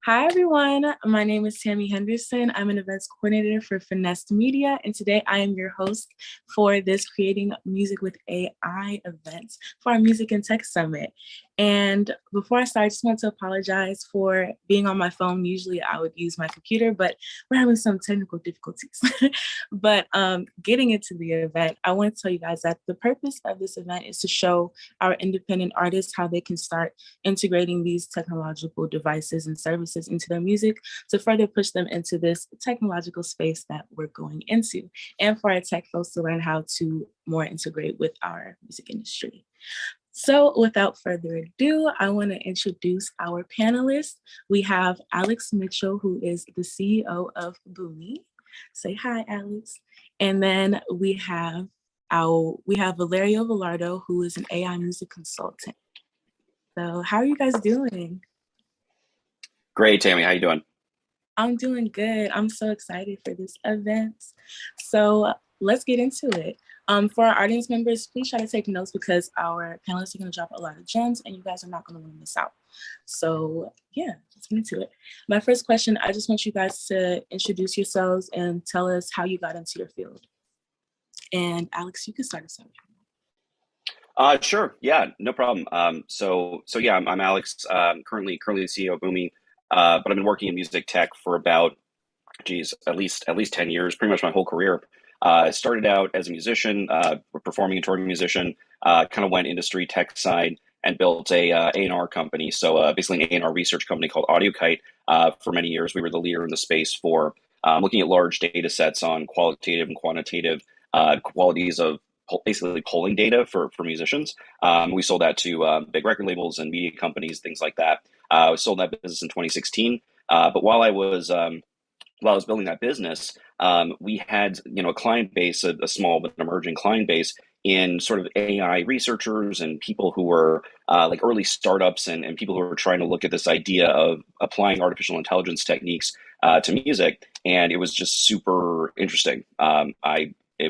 Hi, everyone. My name is Tammy Henderson. I'm an events coordinator for Finessed Media, and today I am your host for this Creating Music with AI event for our Music and Tech Summit. And before I start, I just want to apologize for being on my phone. Usually I would use my computer, but we're having some technical difficulties. But getting into the event, I want to tell you guys that the purpose of this event is to show our independent artists how they can start integrating these technological devices and services into their music to further push them into this technological space that we're going into, and for our tech folks to learn how to more integrate with our music industry. So without further ado, I want to introduce our panelists. We have Alex Mitchell, who is the CEO of Boomy. Say hi, Alex. And then we have Valerio Velardo, who is an AI music consultant. So how are you guys doing? Great, Tammy. How you doing? I'm doing good. I'm so excited for this event. So let's get into it. For our audience members, please try to take notes because our panelists are going to drop a lot of gems and you guys are not going to want to miss out. So yeah, let's get into it. My first question, I just want you guys to introduce yourselves and tell us how you got into your field. And Alex, you can start us out. Sure. Yeah, no problem. So yeah, I'm Alex. Currently the CEO of Boomy, but I've been working in music tech for about, at least 10 years, pretty much my whole career. I started out as a musician, performing and touring musician. Kind of went industry tech side and built a A&R company. So basically an A&R research company called AudioKite. For many years, we were the leader in the space for looking at large data sets on qualitative and quantitative qualities of basically polling data for musicians. We sold that to big record labels and media companies, things like that. We sold that business in 2016. But while I was building that business, we had a client base, a small but emerging client base in sort of AI researchers and people who were like early startups and people who were trying to look at this idea of applying artificial intelligence techniques to music. And it was just super interesting.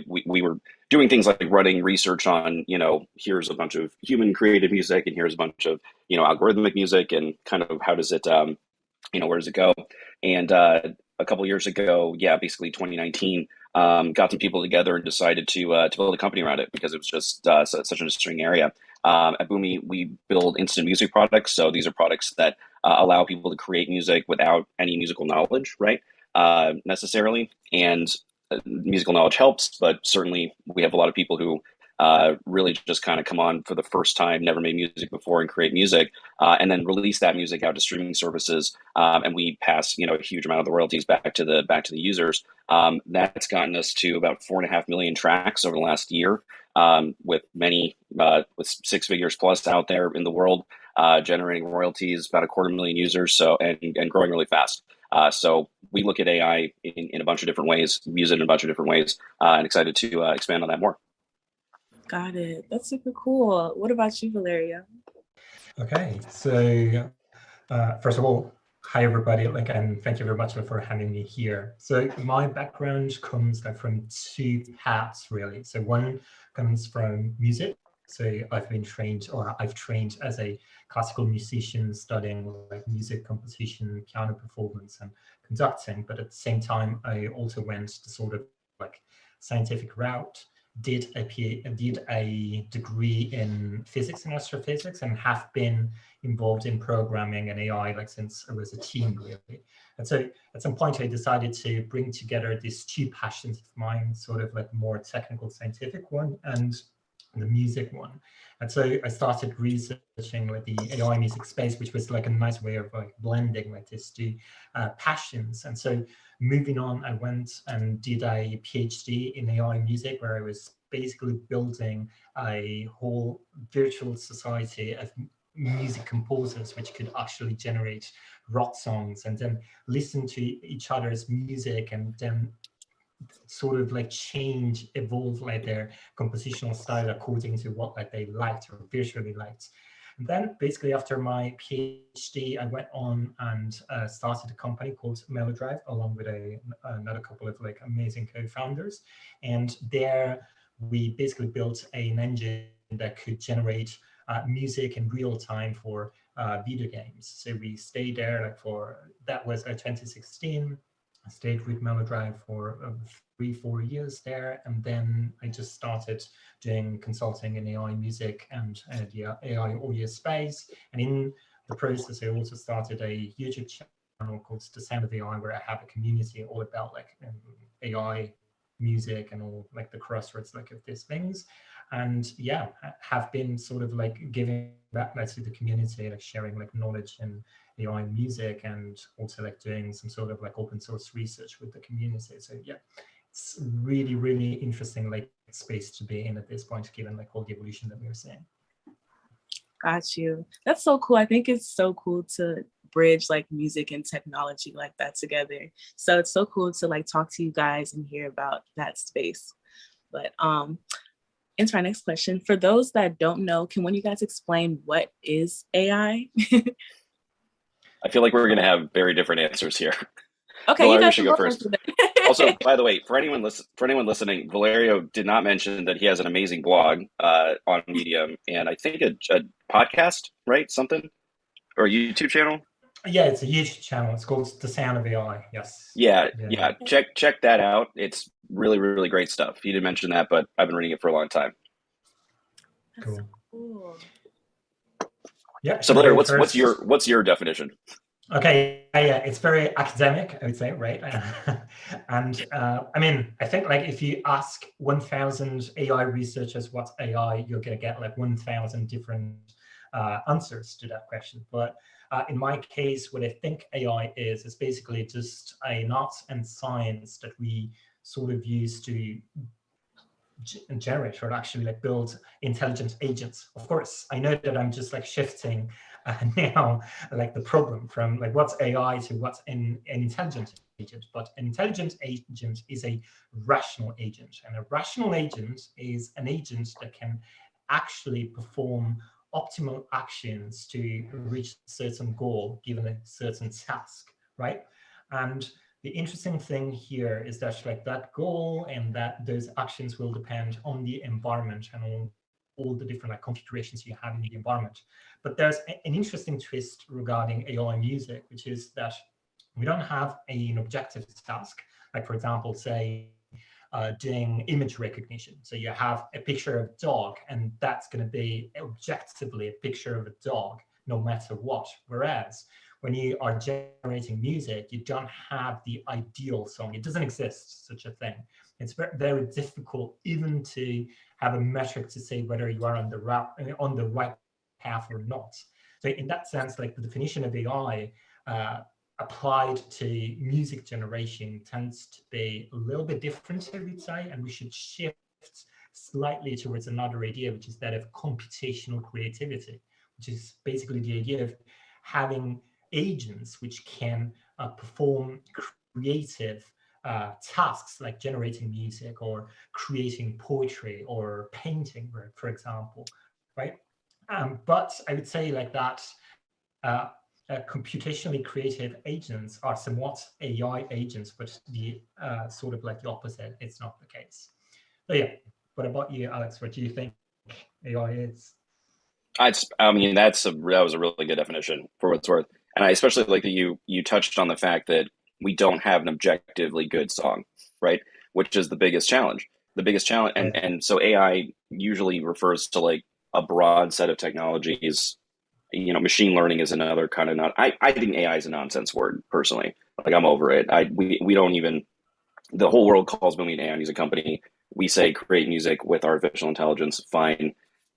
We were doing things like running research on, here's a bunch of human created music and here's a bunch of, algorithmic music and kind of how does it, where does it go? And a couple of years ago, basically 2019, got some people together and decided to build a company around it because it was just such an interesting area. At Boomy, we build instant music products. So these are products that allow people to create music without any musical knowledge, right? Necessarily. And musical knowledge helps, but certainly we have a lot of people who really just kind of come on for the first time, never made music before, and create music, and then release that music out to streaming services, and we pass a huge amount of the royalties back to the users. That's gotten us to about 4.5 million tracks over the last year, with many with 6 figures plus out there in the world, generating royalties, about 250,000 users, so and growing really fast. So we look at AI in a bunch of different ways, use it in a bunch of different ways, and excited to expand on that more. Got it. That's super cool. What about you, Valeria? Okay, so first of all, hi everybody, and thank you very much for having me here. So my background comes from two paths really. So one comes from music. So I've trained as a classical musician, studying music composition, piano performance, and conducting. But at the same time, I also went the sort of scientific route. Did a degree in physics and astrophysics, and have been involved in programming and AI since I was a teen, really. And so at some point I decided to bring together these two passions of mine, sort of more technical scientific one and the music one. And so I started researching the AI music space, which was a nice way of blending these two passions. And so moving on, I went and did a PhD in AI music, where I was basically building a whole virtual society of music composers, which could actually generate rock songs and then listen to each other's music and then sort of evolve their compositional style according to what they liked or visually liked. And then basically after my PhD, I went on and started a company called Melodrive, along with another couple of amazing co-founders. And there we basically built an engine that could generate music in real time for video games. So we stayed there like that was 2016. I stayed with Melodrive for 3-4 years there, and then I just started doing consulting in AI music and the AI audio space. And in the process, I also started a YouTube channel called The Sound of AI, where I have a community all about like AI music and all like the crossroads like of these things. And yeah, have been sort of like giving back to the community, like sharing like knowledge in AI music, and also like doing some sort of like open source research with the community. So yeah, it's really, really interesting like space to be in at this point, given like all the evolution that we're seeing. Got you. That's so cool. I think it's so cool to bridge like music and technology like that together. So it's so cool to like talk to you guys and hear about that space. But into our next question, for those that don't know, can one of you guys explain what is AI? I feel like we're going to have very different answers here. Okay, Valerio, you guys should go first. Also, by the way, for anyone listening, Valerio did not mention that he has an amazing blog on Medium, and I think a podcast, right? Something, or a YouTube channel. Yeah, it's a YouTube channel. It's called The Sound of AI. Yes. Yeah. Check that out. It's really, really great stuff. He didn't mention that, but I've been reading it for a long time. Cool. Cool. Yeah. So, Valerio, what's your definition? Okay, yeah, it's very academic, I would say, right? And I mean, I think like if you ask 1,000 AI researchers what's AI, you're going to get like 1,000 different answers to that question. But in my case, what I think AI is basically just an art and science that we sort of use to generate or actually like build intelligent agents. Of course, I know that I'm just like shifting now like the problem from like what's AI to what's an intelligent agent. But an intelligent agent is a rational agent, and a rational agent is an agent that can actually perform optimal actions to reach a certain goal given a certain task, right? And the interesting thing here is that like that goal and that those actions will depend on the environment and on all the different like configurations you have in the environment. But there's an interesting twist regarding AI music, which is that we don't have an objective task. Like for example, say doing image recognition. So you have a picture of a dog, and that's going to be objectively a picture of a dog, no matter what. Whereas when you are generating music, you don't have the ideal song. It doesn't exist, such a thing. It's very, very difficult even to have a metric to say whether you are on the right path or not. So in that sense, like the definition of AI applied to music generation tends to be a little bit different, I would say, and we should shift slightly towards another idea, which is that of computational creativity, which is basically the idea of having agents which can perform creative tasks like generating music or creating poetry or painting, for example, right? But I would say like that computationally creative agents are somewhat AI agents, but the sort of like the opposite, it's not the case. So yeah, what about you, Alex? What do you think AI is? I mean, that was a really good definition for what it's worth. And I especially like that you touched on the fact that we don't have an objectively good song, right? Which is the biggest challenge. And so AI usually refers to like a broad set of technologies. You know, machine learning is another kind of I think AI is a nonsense word personally. Like I'm over it. We don't even, the whole world calls Boomy an AI music company. We say create music with artificial intelligence, fine.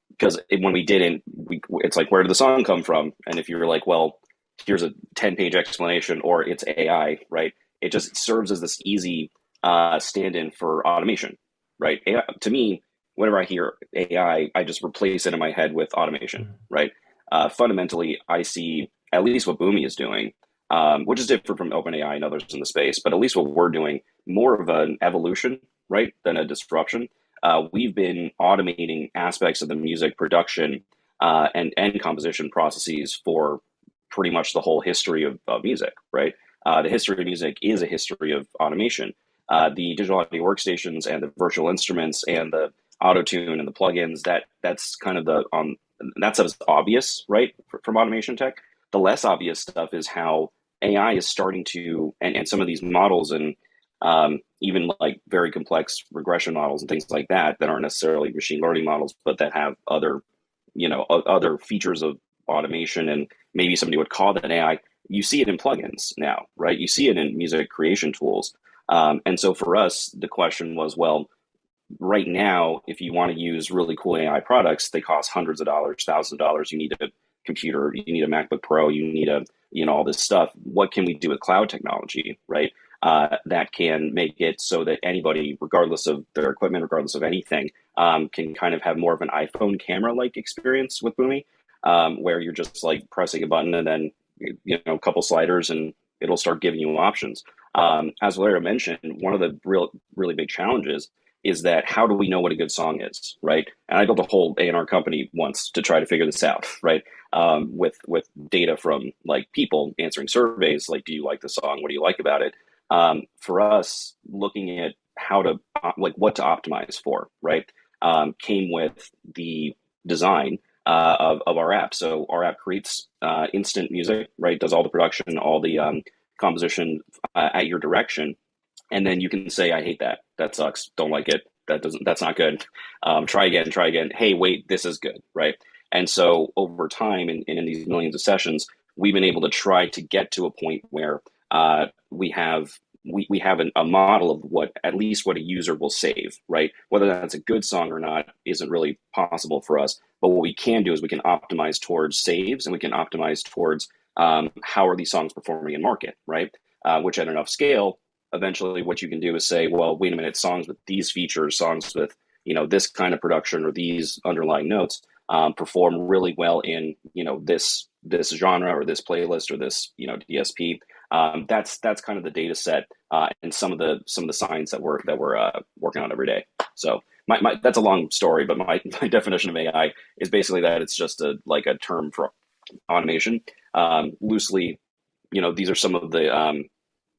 Because when we didn't, it's like, where did the song come from? And if you're like, well, here's a 10-page explanation, or it's AI, right? It just serves as this easy stand-in for automation, right? AI, to me, whenever I hear AI, I just replace it in my head with automation, right? Fundamentally, I see at least what Boomy is doing, which is different from OpenAI and others in the space, but at least what we're doing, more of an evolution, right, than a disruption. We've been automating aspects of the music production and composition processes for pretty much the whole history of music, right? The history of music is a history of automation. The digital audio workstations and the virtual instruments and the auto-tune and the plugins, that's kind of that stuff is obvious, right, from automation tech. The less obvious stuff is how AI is starting to, and some of these models and even like very complex regression models and things like that aren't necessarily machine learning models, but that have other, other features of automation, and maybe somebody would call that AI. You see it in plugins now, right? You see it in music creation tools. And so for us, the question was, well, right now, if you want to use really cool AI products, they cost hundreds of dollars, thousands of dollars. You need a computer, you need a MacBook Pro, you need all this stuff. What can we do with cloud technology, right? That can make it so that anybody, regardless of their equipment, regardless of anything, can kind of have more of an iPhone camera-like experience with Boomy, where you're just like pressing a button and then a couple sliders and it'll start giving you options. As Valerio mentioned, one of the really big challenges is that how do we know what a good song is, right? And I built a whole A&R company once to try to figure this out, right? With data from like people answering surveys, like, do you like the song? What do you like about it? For us, looking at how to, what to optimize for, right? Came with the design of our app. So our app creates instant music, right? Does all the production, all the composition at your direction. And then you can say, I hate that. That sucks. Don't like it. That's not good. Try again. Hey, wait, this is good, right? And so over time, and in these millions of sessions, we've been able to try to get to a point where we have a model of at least what a user will save, right? Whether that's a good song or not isn't really possible for us. But what we can do is we can optimize towards saves, and we can optimize towards how are these songs performing in market, right? Which at enough scale, eventually what you can do is say, well, wait a minute, songs with these features, songs with this kind of production or these underlying notes perform really well in this genre or this playlist or this DSP. That's kind of the data set and some of the science that we're working on every day. So that's a long story, but my definition of AI is basically that it's just a term for automation. Loosely, these are some of the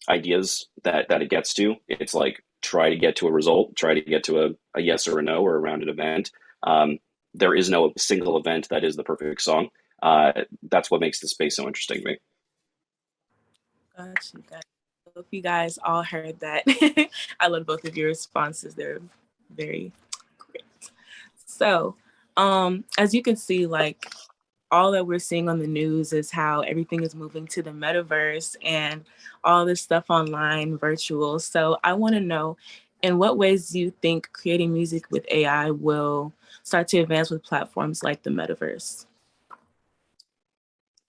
ideas that it gets to. It's like, try to get to a result, try to get to a yes or a no or a rounded event. There is no single event that is the perfect song. That's what makes the space so interesting to me. Got you. Hope you guys all heard that. I love both of your responses. They're very great. So, as you can see, all that we're seeing on the news is how everything is moving to the metaverse and all this stuff online, virtual. So I want to know, in what ways do you think creating music with AI will start to advance with platforms like the metaverse?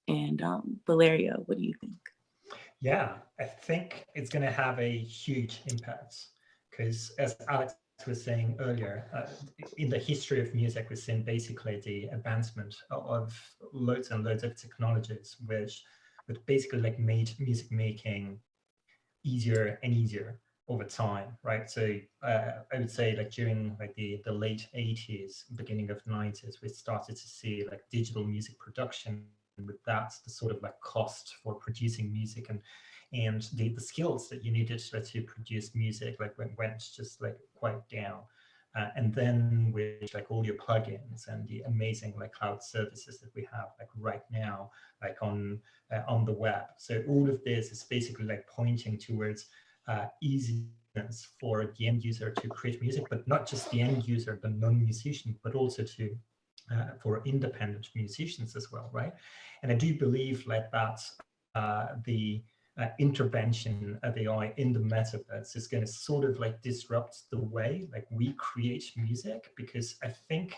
And Valerio, what do you think? Yeah, I think it's going to have a huge impact because, as Alex was saying earlier, in the history of music, we've seen basically the advancement of loads and loads of technologies, which basically made music making easier and easier over time, right? So I would say during the late 80s, beginning of 90s, we started to see digital music production. And with that, the sort of cost for producing music and the skills that you needed to produce music went just quite down. And then with all your plugins and the amazing cloud services that we have right now on the web. So all of this is basically pointing towards easiness for the end user to create music, but not just the end user, the non-musician, but also for independent musicians as well, right? And I do believe that the intervention of AI in the metaverse is going to sort of disrupt the way we create music, because I think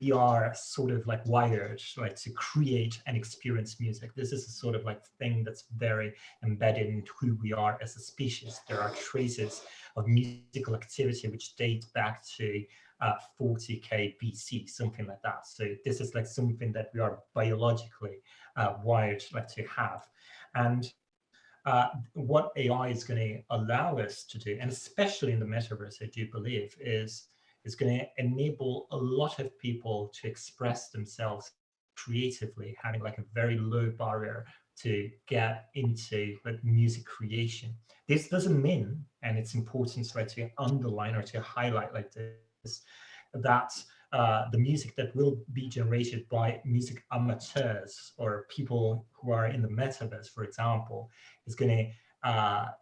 we are sort of wired to create and experience music. This is a sort of thing that's very embedded in who we are as a species. There are traces of musical activity which date back to 40k BC, something like that. So this is something that we are biologically wired to have. And what AI is going to allow us to do, and especially in the metaverse, I do believe, is going to enable a lot of people to express themselves creatively, having a very low barrier to get into music creation. This doesn't mean, and it's important to underline or to highlight this, that the music that will be generated by music amateurs or people who are in the metaverse, for example, is going to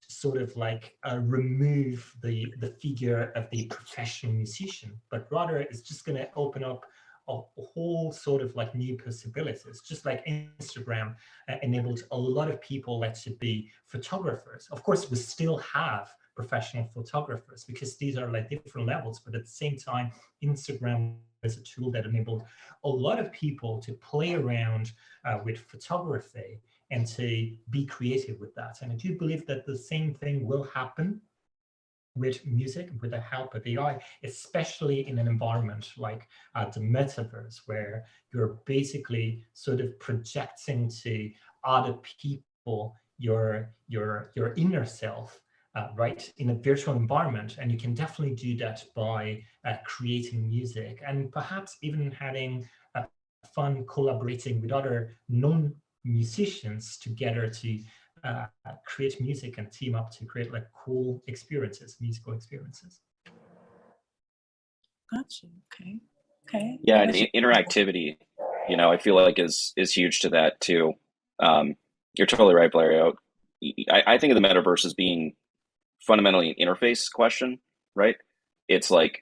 sort of like remove the figure of the professional musician, but rather it's just going to open up a whole sort of like new possibilities, just like Instagram enabled a lot of people to be photographers. Of course, we still have professional photographers because these are like different levels, but at the same time, Instagram is a tool that enabled a lot of people to play around with photography and to be creative with that. And I do believe that the same thing will happen with music, with the help of AI, especially in an environment like the metaverse, where you're basically sort of projecting to other people your inner self, right, in a virtual environment. And you can definitely do that by creating music and perhaps even having fun collaborating with other non-musicians together to create music and team up to create like cool experiences, musical experiences. Gotcha. Okay. Okay. Yeah, and interactivity, I feel like is huge to that too. You're totally right, Valerio. I think of the metaverse as being fundamentally an interface question, right? It's like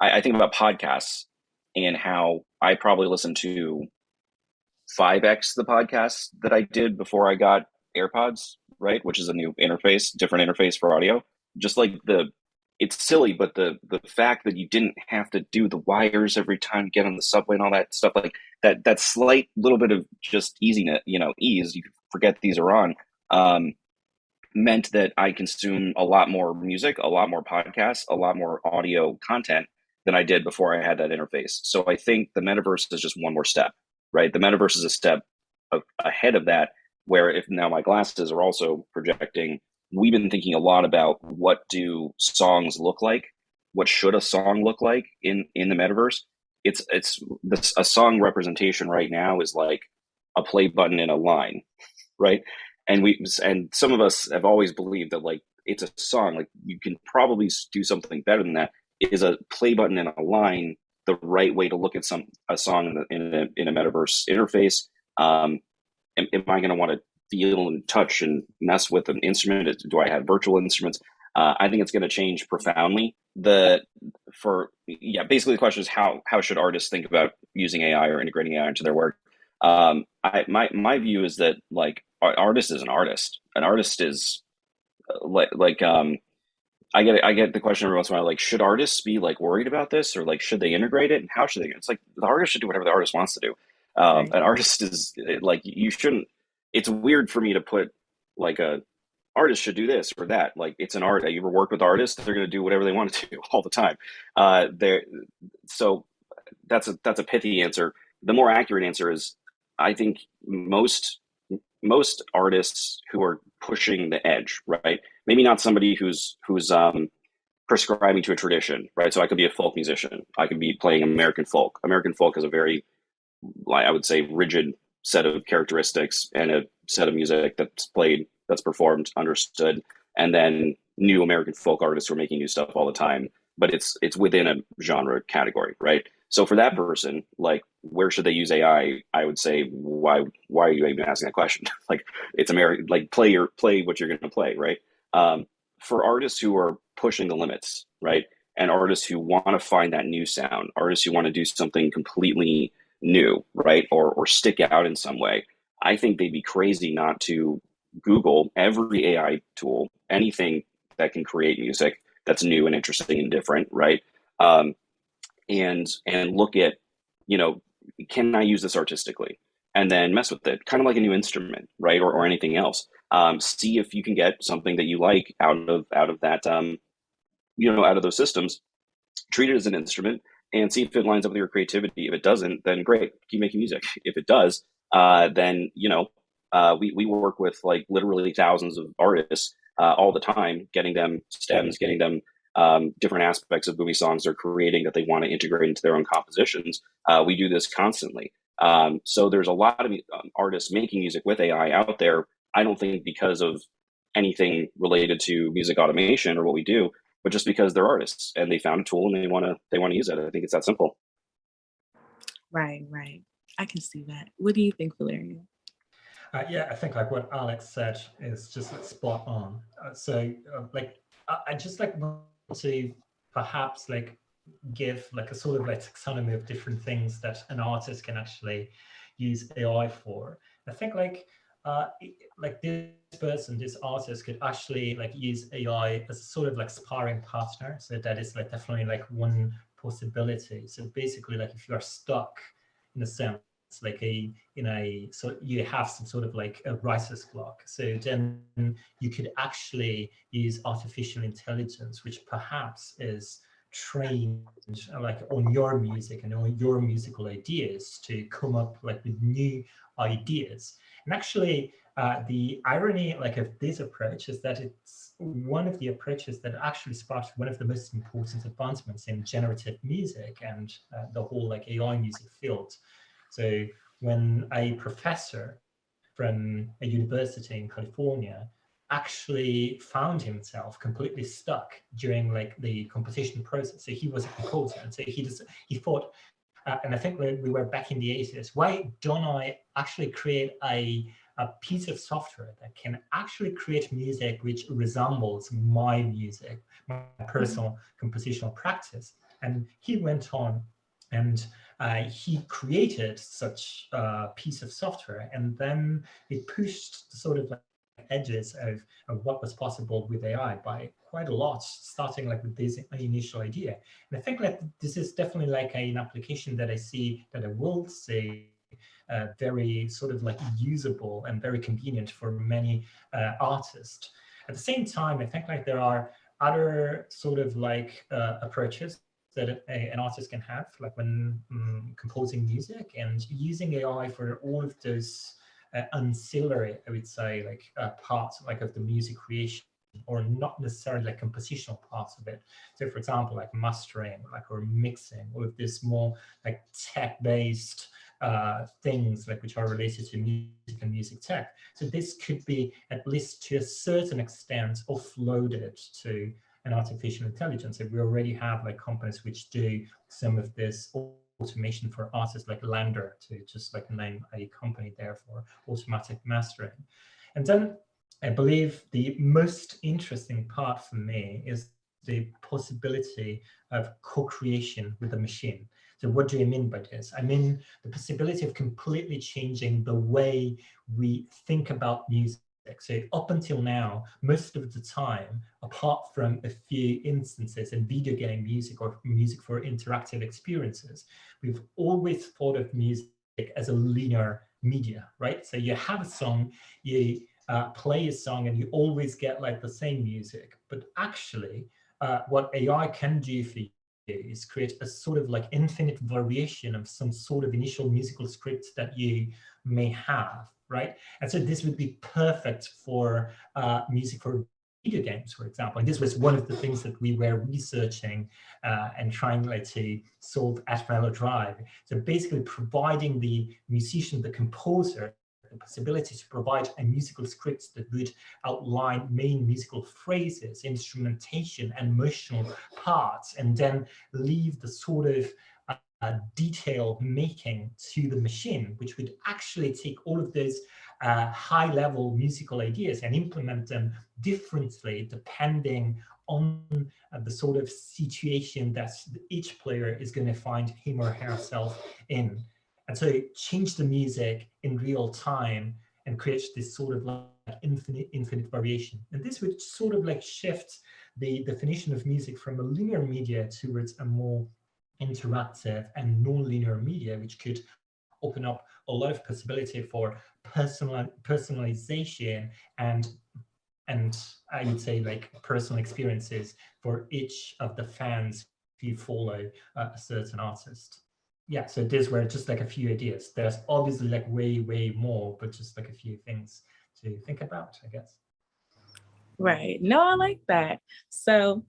I think about podcasts and how I probably listen to 5x the podcasts that I did before I got AirPods, right? Which is a new interface, different interface for audio. Just like it's silly, but the fact that you didn't have to do the wires every time you get on the subway and all that stuff, like that slight little bit of just easiness, ease, you could forget these are on, meant that I consume a lot more music, a lot more podcasts, a lot more audio content than I did before I had that interface. So I think the metaverse is just one more step, right? The metaverse is a step ahead of that, where if now my glasses are also projecting, we've been thinking a lot about what do songs look like? What should a song look like in the metaverse? A song representation right now is like a play button in a line, right? And some of us have always believed that like it's a song, like you can probably do something better than that. Is a play button in a line the right way to look at a song in a metaverse interface? Am I going to want to feel and touch and mess with an instrument? Do I have virtual instruments? I think it's going to change profoundly. Basically the question is how should artists think about using AI or integrating AI into their work? My view is that like an artist is an artist. An artist is I get the question every once in a while, like, should artists be like worried about this, or like should they integrate it, and how should they? It's like the artist should do whatever the artist wants to do. An artist is like, you shouldn't. It's weird for me to put like a artist should do this or that. Like, it's an art. You ever work with artists? They're going to do whatever they want to do all the time. So that's a pithy answer. The more accurate answer is, I think most artists who are pushing the edge, right? Maybe not somebody who's prescribing to a tradition, right? So I could be a folk musician. I could be playing American folk. American folk has a very, I would say, rigid set of characteristics and a set of music that's played, that's performed, understood, and then new American folk artists who are making new stuff all the time. But it's within a genre category, right? So for that person, like, where should they use AI? I would say, why are you even asking that question? Like, it's American, like, play what you're going to play, right? For artists who are pushing the limits, right? And artists who want to find that new sound, artists who want to do something completely new, right? Or stick out in some way. I think they'd be crazy not to Google every AI tool, anything that can create music that's new and interesting and different, right? And look at, can I use this artistically? And then mess with it, kind of like a new instrument, right? Or anything else. See if you can get something that you like out of that, out of those systems. Treat it as an instrument and see if it lines up with your creativity. If it doesn't, then great, keep making music. If it does, then we work with like literally thousands of artists all the time, getting them stems, getting them different aspects of Boomy songs they're creating that they want to integrate into their own compositions. We do this constantly. So there's a lot of artists making music with AI out there. I don't think because of anything related to music automation or what we do, but just because they're artists and they found a tool and they want to use it. I think it's that simple. Right, right. I can see that. What do you think, Valeria? Yeah, I think like what Alex said is just like spot on. Like I just like want to perhaps like give like a sort of like taxonomy of different things that an artist can actually use AI for. I think like this person, this artist could actually like use AI as a sort of like sparring partner. So that is like definitely like one possibility. So basically like if you are stuck in a sense, like so you have some sort of like a writer's block. So then you could actually use artificial intelligence, which perhaps is trained like on your music and on your musical ideas to come up like with new ideas. And actually the irony like of this approach is that it's one of the approaches that actually sparked one of the most important advancements in generative music and the whole like AI music field. So when a professor from a university in California actually found himself completely stuck during like the composition process. So he was a composer, and so he thought, and I think we were back in the 80s, why don't I actually create a piece of software that can actually create music which resembles my music, my personal compositional practice? And he went on and he created such a piece of software, and then it pushed the sort of like edges of what was possible with AI by quite a lot, starting like with this initial idea. And I think that this is definitely like an application that I see, that I will see very sort of like usable and very convenient for many artists. At the same time, I think like there are other sort of like approaches that an artist can have, like when composing music, and using AI for all of those ancillary, I would say, like parts like of the music creation, or not necessarily like compositional parts of it. So for example, like mastering, like, or mixing, all of this more like tech-based things like which are related to music and music tech. So this could be, at least to a certain extent, offloaded to an artificial intelligence. And we already have like companies which do some of this automation for artists, like Lander, to just like name a company there for automatic mastering. And then I believe the most interesting part for me is the possibility of co-creation with a machine. So what do I mean by this? I mean the possibility of completely changing the way we think about music. So up until now, most of the time, apart from a few instances in video game music or music for interactive experiences, we've always thought of music as a linear media, right? So you have a song, you play a song, and you always get like the same music. But actually, what AI can do for you is create a sort of like infinite variation of some sort of initial musical script that you may have, right? And so this would be perfect for music for video games, for example. And this was one of the things that we were researching and trying like to solve at Velardo. So basically providing the musician, the composer, the possibility to provide a musical script that would outline main musical phrases, instrumentation, and emotional parts, and then leave the sort of detail making to the machine, which would actually take all of those high-level musical ideas and implement them differently depending on the sort of situation that each player is going to find him or herself in. And so change the music in real time and create this sort of like infinite variation. And this would sort of like shift the definition of music from a linear media towards a more interactive and non-linear media, which could open up a lot of possibility for personalization and I would say like personal experiences for each of the fans who follow a certain artist. Yeah, so these were just like a few ideas. There's obviously like way more, but just like a few things to think about, I guess. Right. No, I like that. So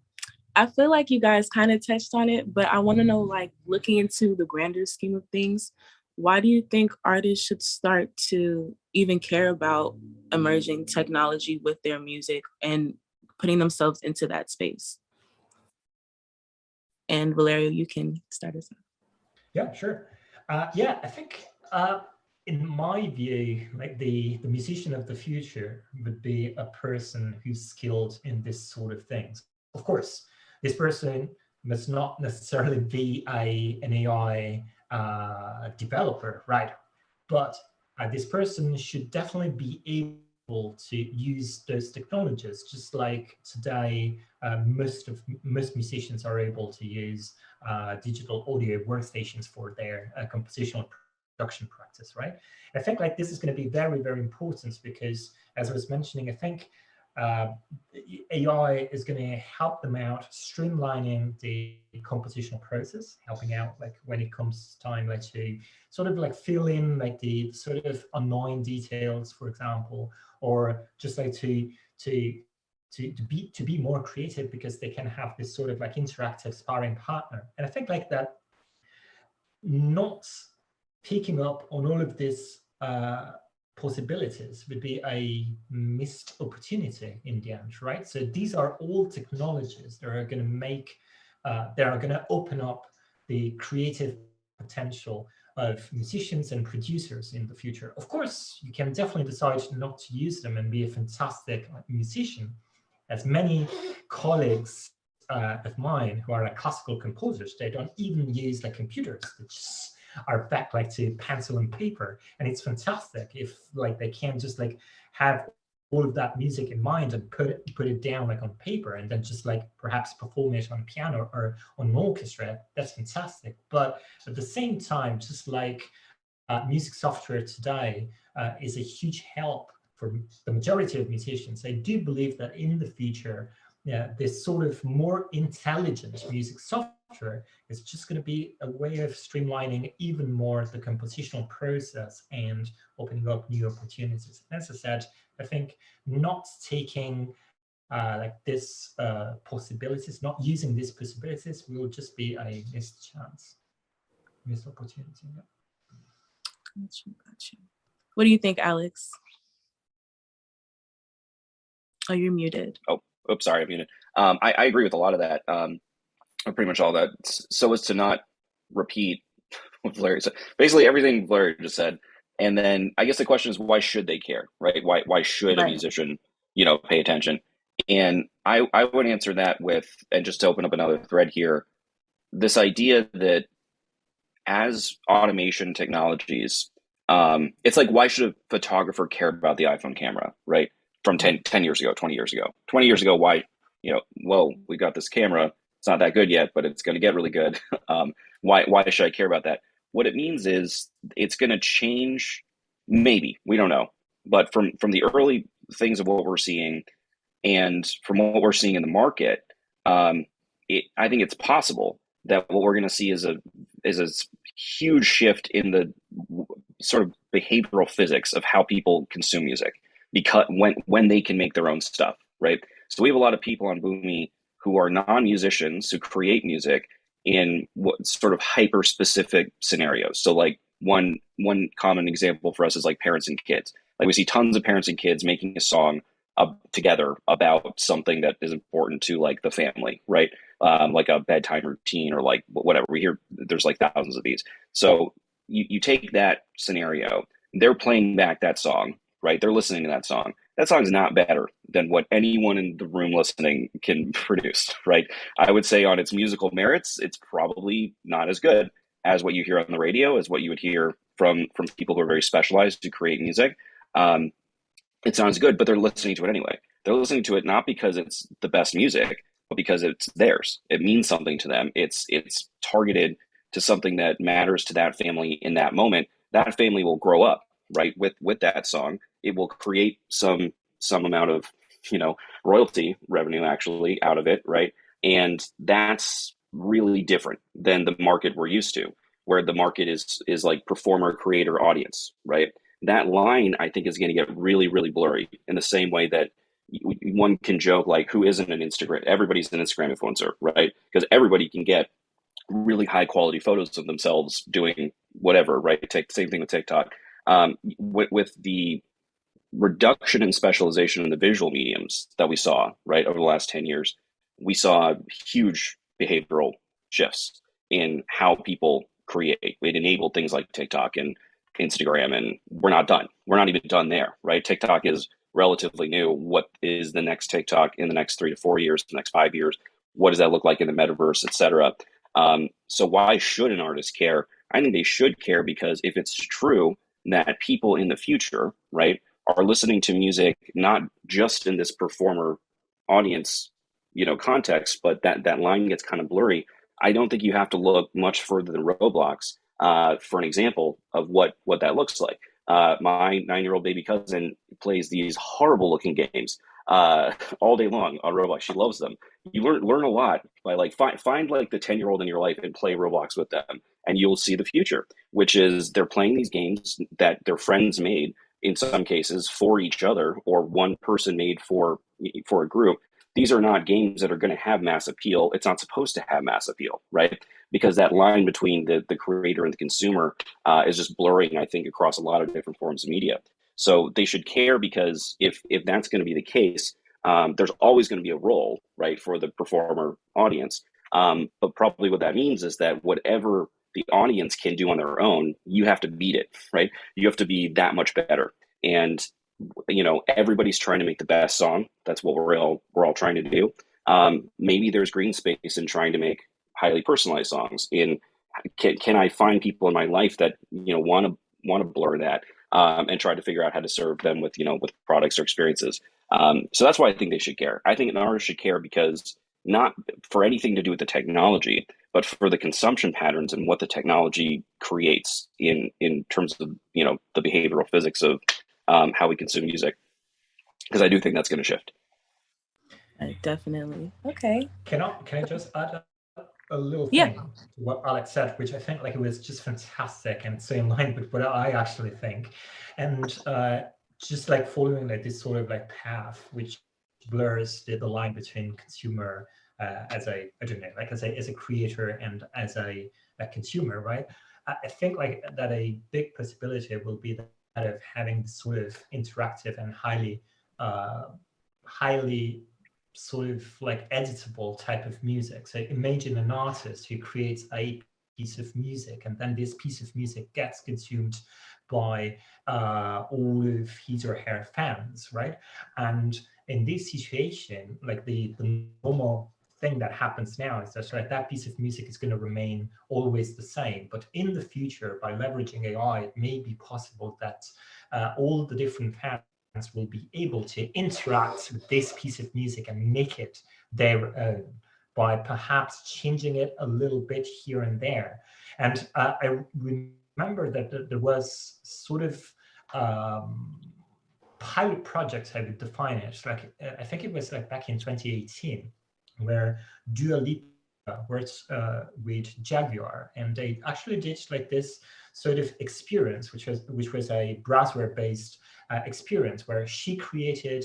I feel like you guys kind of touched on it, but I want to know, like, looking into the grander scheme of things, why do you think artists should start to even care about emerging technology with their music and putting themselves into that space? And Valerio, you can start us off. Yeah, sure. Yeah, I think in my view, like the musician of the future would be a person who's skilled in this sort of things. Of course, this person must not necessarily be an AI developer, right? But this person should definitely be able to use those technologies, just like today most musicians are able to use digital audio workstations for their compositional production practice, right? I think like this is going to be very, very important because, as I was mentioning, I think AI is going to help them out streamlining the compositional process, helping out like when it comes time like to sort of like fill in like the sort of annoying details, for example, or just like to be more creative because they can have this sort of like interactive sparring partner. And I think like that, not picking up on all of this possibilities would be a missed opportunity in the end, right? So these are all technologies that are going to make, that are going to open up the creative potential of musicians and producers in the future. Of course, you can definitely decide not to use them and be a fantastic musician, as many colleagues of mine who are like classical composers, they don't even use like computers. They just are back like to pencil and paper, and it's fantastic if like they can just like have all of that music in mind and put it down like on paper and then just like perhaps perform it on piano or on an orchestra. That's fantastic. But at the same time, just like music software today is a huge help for the majority of musicians. I do believe that in the future, this sort of more intelligent music software is just going to be a way of streamlining even more the compositional process and opening up new opportunities. And as I said, I think not taking like this possibilities, not using these possibilities will just be a missed chance, missed opportunity. Yeah. Gotcha. What do you think, Alex? Oh, you're muted. Oh, oops, sorry, I'm muted. I agree with a lot of that, pretty much all that, so as to not repeat what Valeria said. Basically everything Valeria just said. And then I guess the question is, why should they care, right? Why should a musician, pay attention? And I would answer that with, and just to open up another thread here, this idea that as automation technologies, it's like, why should a photographer care about the iPhone camera, right? From 10 years ago, 20 years ago. 20 years ago, why, well, we got this camera. It's not that good yet, but it's going to get really good. Why should I care about that? What it means is it's going to change, maybe, we don't know. But from the early things of what we're seeing and from what we're seeing in the market, I think it's possible that what we're going to see is a huge shift in the sort of behavioral physics of how people consume music, because when they can make their own stuff, right? So we have a lot of people on Boomy who are non-musicians who create music in what sort of hyper-specific scenarios. So like one common example for us is like parents and kids. Like we see tons of parents and kids making a song together about something that is important to like the family, right? Like a bedtime routine or like whatever. We hear there's like thousands of these. So you take that scenario, they're playing back that song, right? They're listening to that song. That song's not better than what anyone in the room listening can produce, right? I would say on its musical merits, it's probably not as good as what you hear on the radio, as what you would hear from people who are very specialized to create music. It sounds good, but they're listening to it anyway. They're listening to it not because it's the best music, but because it's theirs. It means something to them. It's targeted to something that matters to that family in that moment. That family will grow up, right, with that song. It will create some amount of, royalty revenue actually out of it, right? And that's really different than the market we're used to, where the market is like performer, creator, audience, right? That line, I think, is going to get really, really blurry in the same way that one can joke like, who isn't an Instagram? Everybody's an Instagram influencer, right? Because everybody can get really high quality photos of themselves doing whatever, right? Same thing with TikTok. With the reduction in specialization in the visual mediums that we saw, right, over the last 10 years, we saw huge behavioral shifts in how people create. It enabled things like TikTok and Instagram, and we're not done. We're not even done there, right? TikTok is relatively new. What is the next TikTok in the next 3 to 4 years, the next 5 years? What does that look like in the metaverse, et cetera? So why should an artist care? I think they should care because if it's true that people in the future, right, are listening to music not just in this performer audience, context, but that line gets kind of blurry. I don't think you have to look much further than Roblox for an example of what that looks like. My 9-year-old baby cousin plays these horrible looking games all day long on Roblox. She loves them. You learn a lot by find like the 10-year-old in your life and play Roblox with them, and you'll see the future, which is they're playing these games that their friends made, in some cases for each other, or one person made for a group. These are not games that are going to have mass appeal. It's not supposed to have mass appeal, right? Because that line between the creator and the consumer is just blurring, I think, across a lot of different forms of media. So they should care, because if that's going to be the case, there's always going to be a role, right, for the performer audience. But probably what that means is that whatever the audience can do on their own, you have to beat it, right? You have to be that much better. And everybody's trying to make the best song. That's what we're all trying to do. Maybe there's green space in trying to make highly personalized songs. Can I find people in my life that want to blur that and try to figure out how to serve them with with products or experiences. So that's why I think they should care. I think an artist should care because not for anything to do with the technology, but for the consumption patterns and what the technology creates in terms of the behavioral physics of how we consume music, because I do think that's going to shift. Definitely. Okay. Can I just add a little thing Yeah. to what Alex said, which I think it was just fantastic and so in line with what I actually think, and just following this sort of path which blurs the line between consumer as a as a creator and as a consumer, right? I think that a big possibility will be that of having this sort of interactive and highly sort of editable type of music. So imagine an artist who creates a piece of music, and then this piece of music gets consumed by all of his or her fans, right? And in this situation, the normal thing that happens now is that that piece of music is going to remain always the same. But in the future, by leveraging AI, it may be possible that all the different fans will be able to interact with this piece of music and make it their own by perhaps changing it a little bit here and there. And I remember that there was sort of pilot projects, I would define it. I think it was back in 2018, where Dua Lipa worked with Jaguar, and they actually did this sort of experience, which was a browser-based experience where she created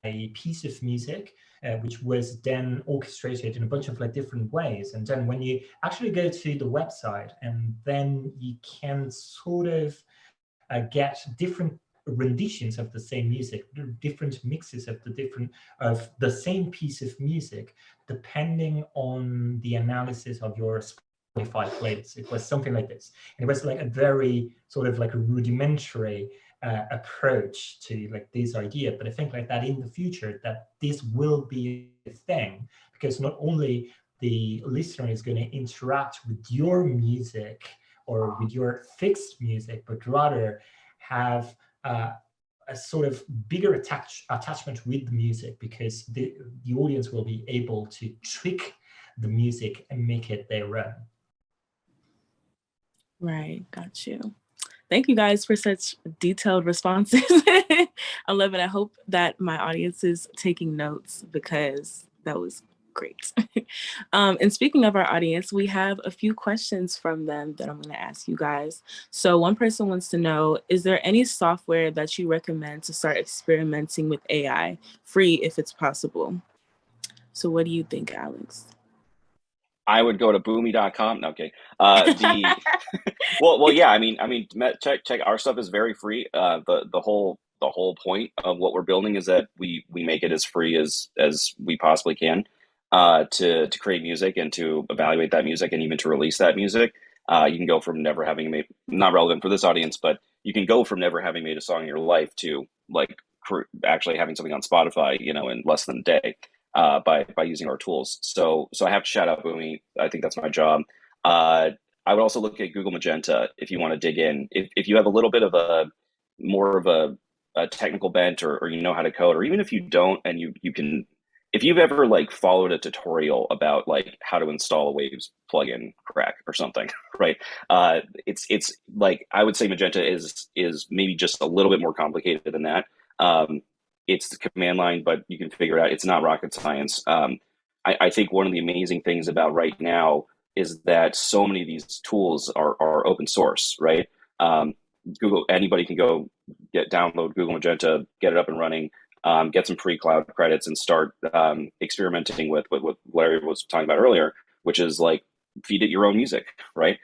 a piece of music which was then orchestrated in a bunch of different ways. And then when you actually go to the website, and then you can sort of get different renditions of the same music, different mixes of the same piece of music, depending on the analysis of your Spotify playlist. It was something like this. And it was a very sort of a rudimentary approach to this idea. But I think that in the future that this will be a thing, because not only the listener is going to interact with your music or with your fixed music, but rather have a sort of bigger attachment with the music, because the audience will be able to trick the music and make it their own. Right, got you. Thank you guys for such detailed responses. I love it. I hope that my audience is taking notes, because that was great. And speaking of our audience, we have a few questions from them that I'm going to ask you guys. So one person wants to know, is there any software that you recommend to start experimenting with AI, free if it's possible? So what do you think, Alex? I would go to boomy.com. No, okay. Well, yeah. I mean, check. Our stuff is very free. The whole point of what we're building is that we make it as free as we possibly can. to create music and to evaluate that music and even to release that music. You can go from never having made, not relevant for this audience, but you can go from never having made a song in your life to like actually having something on Spotify, you know, in less than a day by using our tools. So I have to shout out Boomy. I think that's my job. I would also look at Google Magenta if you want to dig in. If you have a little bit of more of a technical bent or you know how to code, or even if you don't and you can, if you've ever like followed a tutorial about like how to install a Waves plugin crack or something, right? It's like, I would say Magenta is maybe just a little bit more complicated than that. It's the command line, but you can figure it out. It's not rocket science. I think one of the amazing things about right now is that so many of these tools are open source, right? Google, anybody can go download Google Magenta, get it up and running, get some free cloud credits, and start experimenting with what Valeria was talking about earlier, which is like feed it your own music, right?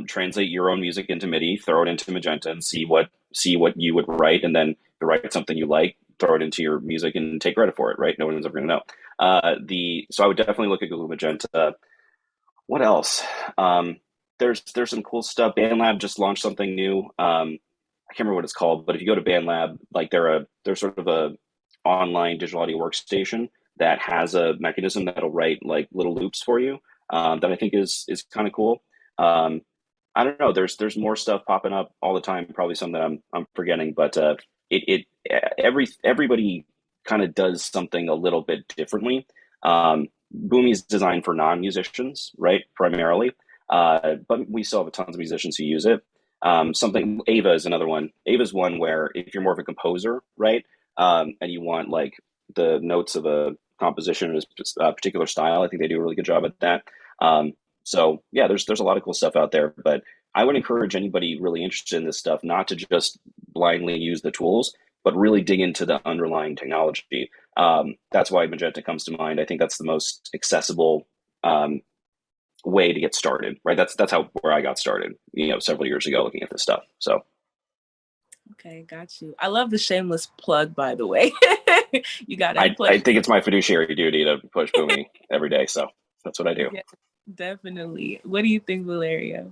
Translate your own music into MIDI, throw it into Magenta, and see what you would write, and then to write something you like, throw it into your music and take credit for it, right? No one's ever going to know. So I would definitely look at Google Magenta. What else? There's some cool stuff. BandLab just launched something new. I can't remember what it's called, but if you go to BandLab, like they're sort of a online digital audio workstation that has a mechanism that'll write like little loops for you, that I think is kind of cool. I don't know. There's more stuff popping up all the time. Probably some that I'm forgetting, but everybody kind of does something a little bit differently. Boomy is designed for non-musicians, right? Primarily, but we still have tons of musicians who use it. Something Ava is another one. Ava's one where if you're more of a composer, right, and you want like the notes of a composition in a particular style, I think they do a really good job at that. So yeah, there's a lot of cool stuff out there, but I would encourage anybody really interested in this stuff not to just blindly use the tools, but really dig into the underlying technology. That's why Magenta comes to mind. I think that's the most accessible way to get started, right? That's where I got started, you know, several years ago looking at this stuff. So. Okay, got you. I love the shameless plug, by the way. You got it. I think it's my fiduciary duty to push Boomy every day, so that's what I do. Yeah, definitely. What do you think, Valerio?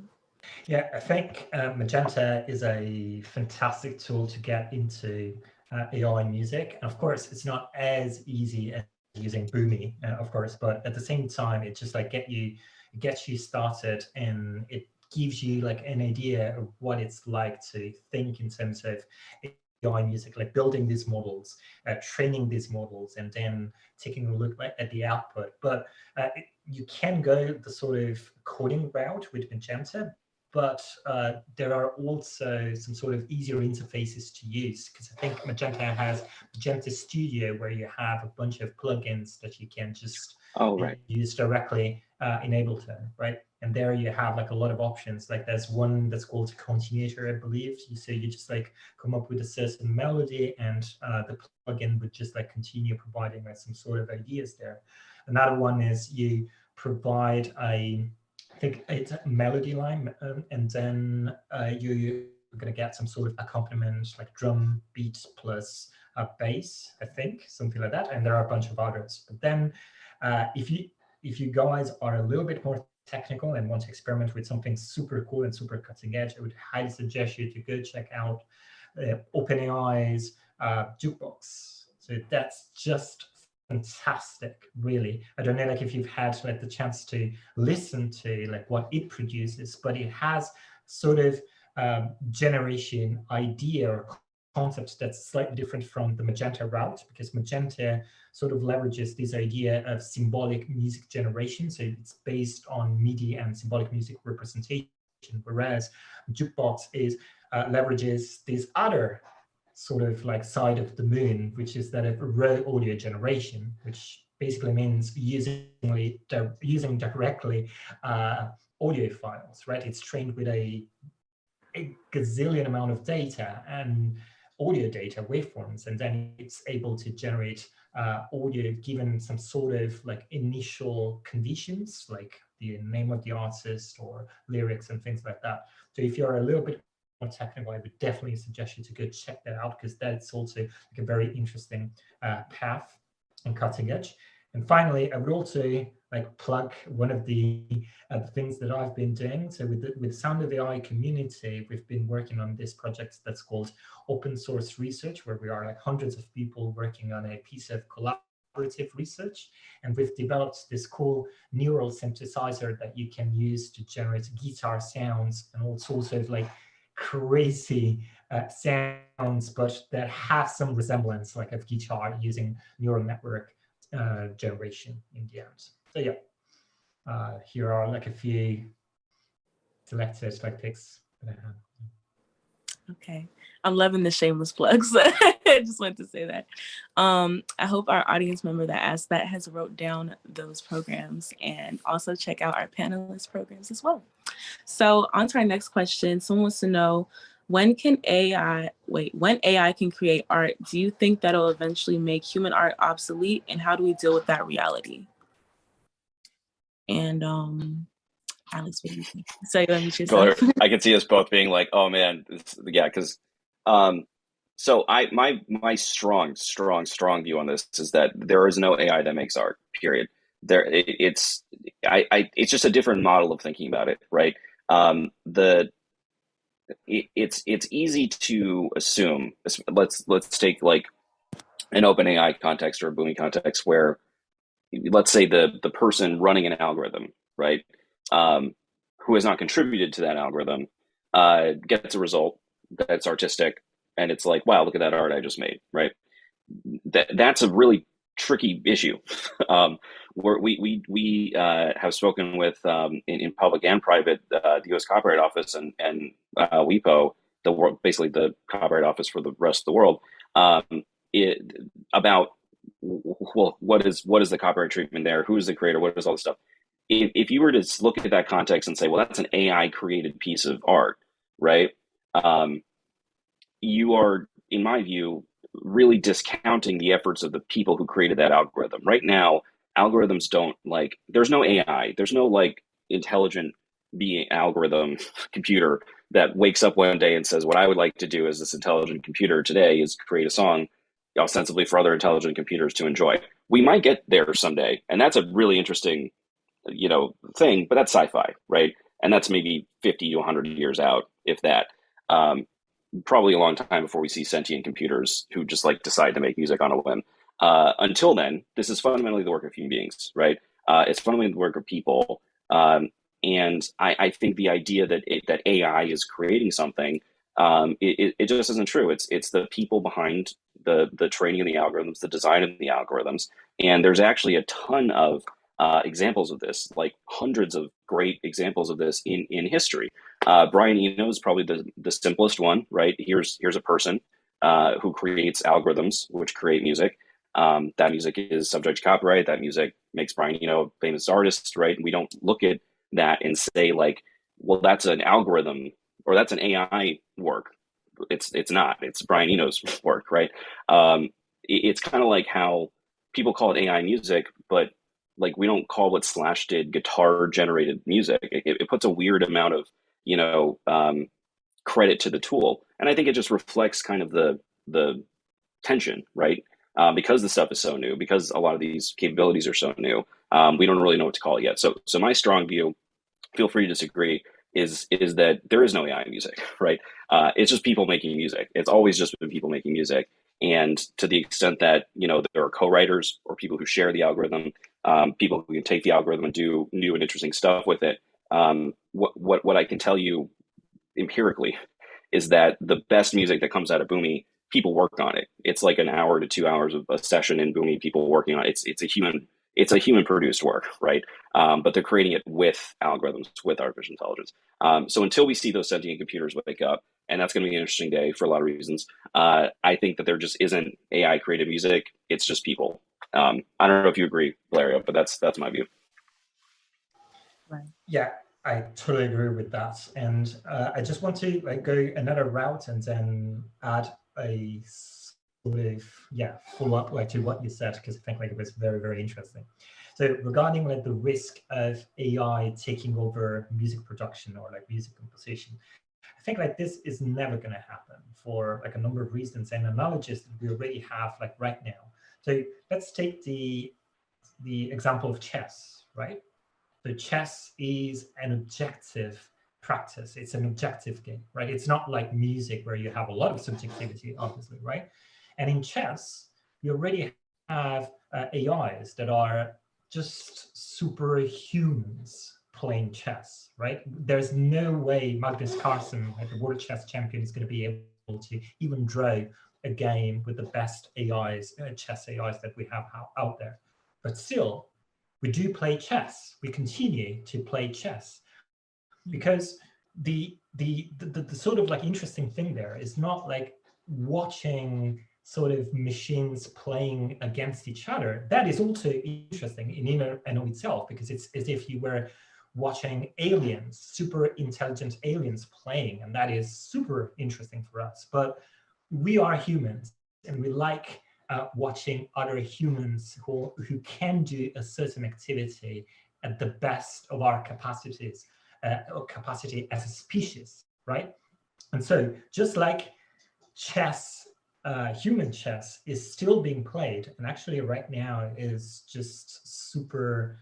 Yeah, I think Magenta is a fantastic tool to get into AI music. And of course, it's not as easy as using Boomy, of course, but at the same time, it just like gets you started, and it gives you like an idea of what it's like to think in terms of AI music, like building these models, training these models, and then taking a look at the output. But you can go the sort of coding route with Magenta, but there are also some sort of easier interfaces to use, because I think Magenta has Magenta Studio, where you have a bunch of plugins that you can just use directly in Ableton, right? And there you have like a lot of options. Like there's one that's called Continuator, I believe. So you just like come up with a certain melody, and the plugin would just like continue providing like some sort of ideas there. Another one is you provide I think it's a melody line, and then you're going to get some sort of accompaniment, like drum beat plus bass, I think, something like that. And there are a bunch of others. But then if you guys are a little bit more technical and want to experiment with something super cool and super cutting edge, I would highly suggest you to go check out OpenAI's Jukebox. So that's just fantastic, really. I don't know like if you've had like the chance to listen to like what it produces, but it has sort of generation idea or concept that's slightly different from the Magenta route, because Magenta sort of leverages this idea of symbolic music generation. So it's based on MIDI and symbolic music representation, whereas Jukebox leverages this other sort of like side of the moon, which is that of raw audio generation, which basically means using directly audio files, right? It's trained with a gazillion amount of data and audio data waveforms, and then it's able to generate audio given some sort of like initial conditions, like the name of the artist or lyrics and things like that. So if you're a little bit more technical, I would definitely suggest you to go check that out, because that's also like a very interesting path and cutting edge. And finally, I would also like plug one of the things that I've been doing. So with Sound of AI community, we've been working on this project that's called open source research, where we are like hundreds of people working on a piece of collaborative research. And we've developed this cool neural synthesizer that you can use to generate guitar sounds and all sorts of like crazy sounds, but that have some resemblance like of guitar using neural network generation in the end. So yeah, here are like a few selected like picks that I have. Okay, I'm loving the shameless plugs. I just wanted to say that. I hope our audience member that asked that has wrote down those programs, and also check out our panelist programs as well. So on to our next question. Someone wants to know, when AI can create art, do you think that'll eventually make human art obsolete, and how do we deal with that reality? And Alex, what do you think? So you unmute yourself. I can see us both being like, oh man, yeah, because so my strong view on this is that there is no AI that makes art, period. It's just a different model of thinking about it, right? It's easy to assume. Let's take like an OpenAI context or a Boomy context, where let's say the person running an algorithm, right, who has not contributed to that algorithm, gets a result that's artistic, and it's like, wow, look at that art I just made, right? That's a really tricky issue. Where we have spoken with in public and private the U.S. Copyright Office and WIPO, basically the Copyright Office for the rest of the world, about, well, what is the copyright treatment there? Who is the creator? What is all this stuff? If you were to look at that context and say, well, that's an AI created piece of art, right? You are, in my view, really discounting the efforts of the people who created that algorithm. Right now, algorithms don't like, there's no AI, there's no like intelligent being algorithm computer that wakes up one day and says, what I would like to do as this intelligent computer today is create a song ostensibly for other intelligent computers to enjoy. We might get there someday, and that's a really interesting, thing, but that's sci-fi, right? And that's maybe 50 to 100 years out, if that. Probably a long time before we see sentient computers who just like decide to make music on a whim. Until then, this is fundamentally the work of human beings, right? It's fundamentally the work of people. And I think the idea that AI is creating something, it just isn't true. It's the people behind the training of the algorithms, the design of the algorithms. And there's actually a ton of examples of this, like hundreds of great examples of this in history. Brian Eno is probably the simplest one, right? Here's a person who creates algorithms which create music. That music is subject to copyright. That music makes Brian Eno a famous artist, right? We don't look at that and say like, well, that's an algorithm or that's an AI work. It's not. It's Brian Eno's work, right? It's kind of like how people call it AI music, but like we don't call what Slash did guitar generated music. It puts a weird amount of credit to the tool, and I think it just reflects kind of the tension, right? Because the stuff is so new, because a lot of these capabilities are so new, we don't really know what to call it yet. So my strong view, feel free to disagree, is that there is no AI music, right? It's just people making music. It's always just been people making music. And to the extent that, there are co-writers or people who share the algorithm, people who can take the algorithm and do new and interesting stuff with it. What I can tell you empirically is that the best music that comes out of Boomy, people work on it. It's like an hour to 2 hours of a session in Boomy, people working on it. It's a human produced work, right? But they're creating it with algorithms, with artificial intelligence. So until we see those sentient computers wake up, and that's going to be an interesting day for a lot of reasons, I think that there just isn't AI created music. It's just people. I don't know if you agree, Valerio, but that's my view. Right. Yeah, I totally agree with that. And I just want to go another route and then add a sort of follow up to what you said, because I think it was very, very interesting. So regarding the risk of AI taking over music production or music composition, I think this is never going to happen for a number of reasons and analogies that we already have right now. So let's take the the example of chess, right? So chess is an objective practice. It's an objective game, right? It's not like music where you have a lot of subjectivity, obviously, right? And in chess, you already have AIs that are just superhumans playing chess, right? There's no way Magnus Carlsen, like the world chess champion, is going to be able to even draw a game with the best AIs, chess AIs that we have out there. But still, we do play chess. We continue to play chess because the sort of like interesting thing there is not like watching sort of machines playing against each other. That is also interesting in and of itself, because it's as if you were watching aliens, super intelligent aliens playing, and that is super interesting for us. But we are humans, and we like watching other humans who can do a certain activity at the best of our capacities, or capacity as a species, right? And so just like chess, human chess is still being played, and actually right now is just super,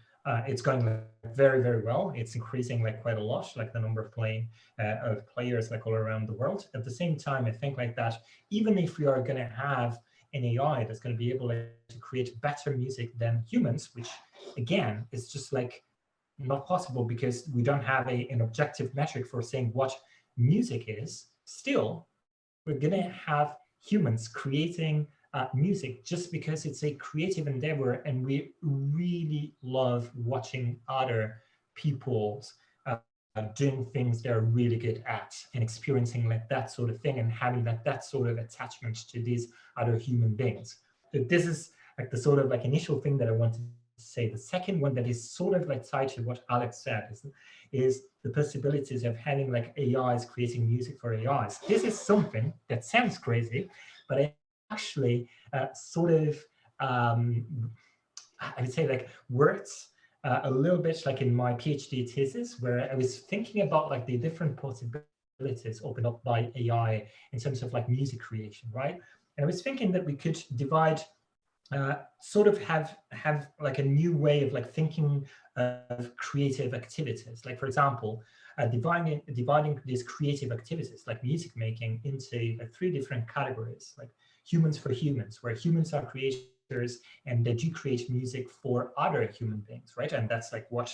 it's going like very, very well. It's increasing like quite a lot, like the number of players like all around the world. At the same time, I think like that, even if we are going to have an AI that's going to be able to create better music than humans, which again is just like not possible because we don't have an objective metric for saying what music is, still we're going to have humans creating music just because it's a creative endeavor, and we really love watching other people's doing things they're really good at and experiencing like that sort of thing and having that sort of attachment to these other human beings. So this is like the sort of like initial thing that I wanted to say. The second one that is sort of like tied to what Alex said is the possibilities of having like AIs creating music for AIs. This is something that sounds crazy, but it actually sort of, I would say like works a little bit like in my PhD thesis, where I was thinking about like the different possibilities opened up by AI in terms of like music creation, right? And I was thinking that we could divide, sort of have like a new way of like thinking of creative activities. Like for example, dividing these creative activities like music making into like 3 different categories, like humans for humans, where humans are creators and they do create music for other human beings, right? And that's like what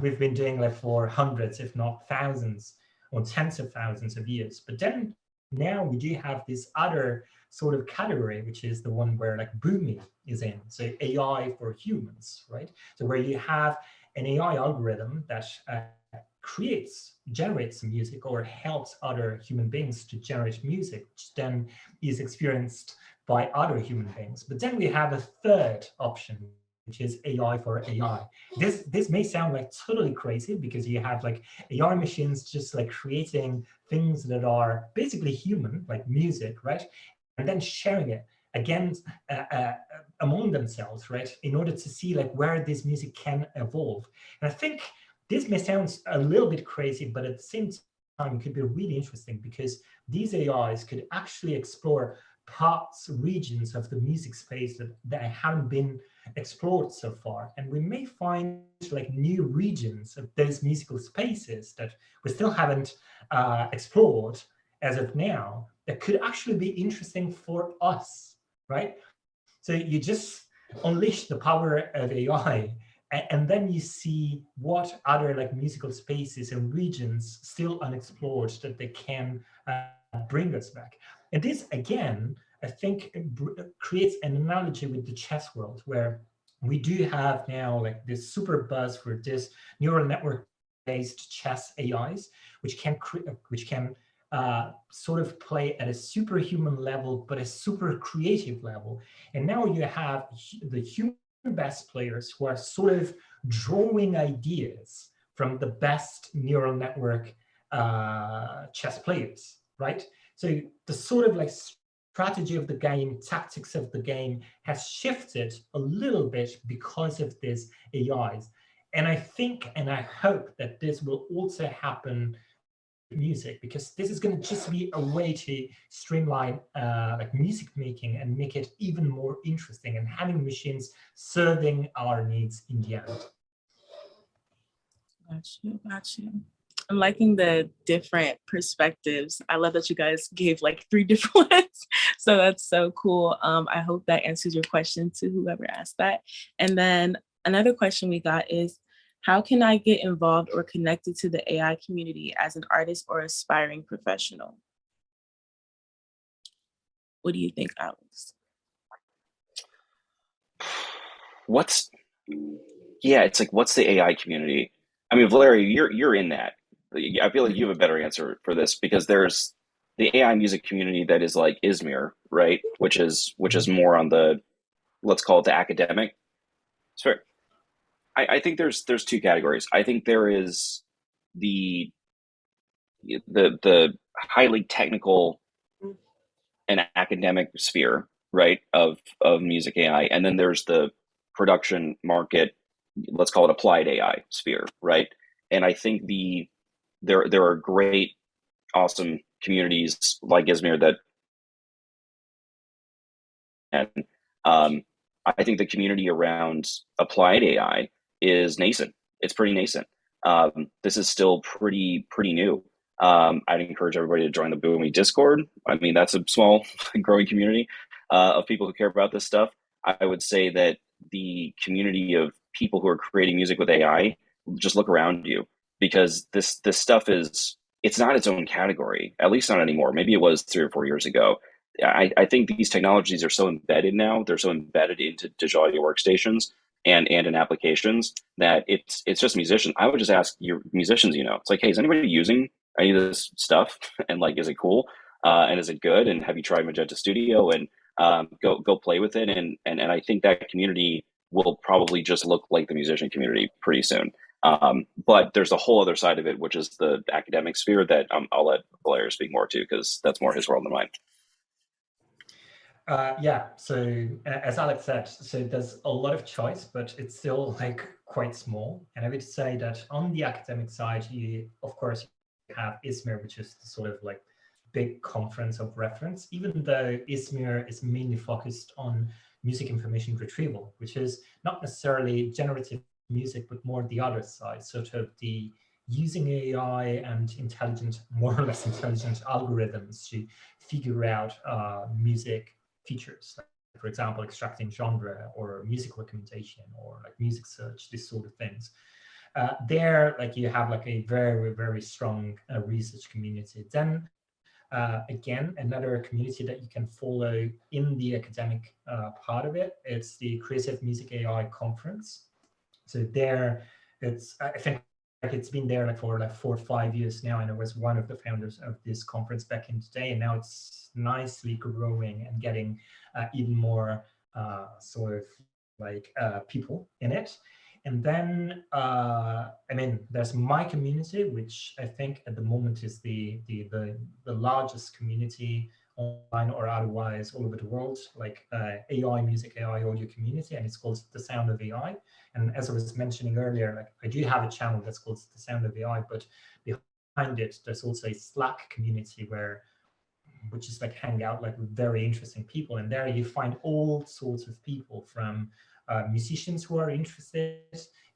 we've been doing like for hundreds, if not thousands or tens of thousands of years. But then now we do have this other sort of category, which is the one where like Boomy is in, so AI for humans, right? So where you have an AI algorithm that generates music or helps other human beings to generate music, which then is experienced by other human beings. But then we have a third option, which is AI for AI. This may sound like totally crazy because you have like AI machines just like creating things that are basically human, like music, right? And then sharing it against among themselves, right? In order to see like where this music can evolve. And I think this may sound a little bit crazy, but at the same time, it could be really interesting because these AIs could actually explore parts, regions of the music space that haven't been explored so far. And we may find like new regions of those musical spaces that we still haven't explored as of now that could actually be interesting for us, right? So you just unleash the power of AI, and then you see what other like musical spaces and regions still unexplored that they can bring us back. And this, again, I think creates an analogy with the chess world, where we do have now like this super buzz for this neural network-based chess AIs, which can sort of play at a superhuman level, but a super creative level. And now you have the human best players who are sort of drawing ideas from the best neural network chess players, right? So the sort of like strategy of the game, tactics of the game has shifted a little bit because of these AIs. And I think and I hope that this will also happen music, because this is going to just be a way to streamline like music making and make it even more interesting and having machines serving our needs in the end. Got you. I'm liking the different perspectives. I love that you guys gave like 3 different ones. So that's so cool. I hope that answers your question to whoever asked that. And then another question we got is, how can I get involved or connected to the AI community as an artist or aspiring professional? What do you think, Alex? It's like, what's the AI community? I mean, Valeria, you're in that. I feel like you have a better answer for this, because there's the AI music community that is like ADVISR, right? Which is more on the, let's call it the academic. So I think there's 2 categories. I think there is the highly technical and academic sphere, right, of music AI, and then there's the production market, let's call it applied AI sphere, right? And I think there are great, awesome communities like ADVISR that, and I think the community around applied AI is nascent. It's pretty nascent. This is still pretty new. I'd encourage everybody to join the Boomy Discord. I mean, that's a small growing community of people who care about this stuff. I would say that the community of people who are creating music with AI, just look around you, because this stuff it's not its own category, at least not anymore. Maybe it was 3 or 4 years ago. I think these technologies are so embedded now. They're so embedded into digital audio workstations and in applications that it's just musicians. I would just ask your musicians, it's like, hey, is anybody using any of this stuff? And like, is it cool? And is it good? And have you tried Magenta Studio? And go play with it. And I think that community will probably just look like the musician community pretty soon. But there's a whole other side of it, which is the academic sphere that I'll let Valerio speak more to, because that's more his world than mine. Yeah, so as Alex said, so there's a lot of choice, but it's still like quite small. And I would say that on the academic side, you of course have ADVISR, which is the sort of like big conference of reference, even though ADVISR is mainly focused on music information retrieval, which is not necessarily generative music, but more the other side, sort of the using AI and more or less intelligent algorithms to figure out music features, like, for example, extracting genre or music recommendation or like music search, these sort of things. There, like, you have like a very, very strong research community. Then again, another community that you can follow in the academic part of it, it's the Creative Music AI Conference. So there, I think it's been there like for like 4 or 5 years now, and I was one of the founders of this conference back in the day, and now it's nicely growing and getting even more sort of like people in it. And then, I mean, there's my community, which I think at the moment is the largest community online or otherwise all over the world, like AI music, AI audio community, and it's called The Sound of AI. And as I was mentioning earlier, like I do have a channel that's called The Sound of AI, but behind it, there's also a Slack community which is like hang out like with very interesting people. And there you find all sorts of people, from musicians who are interested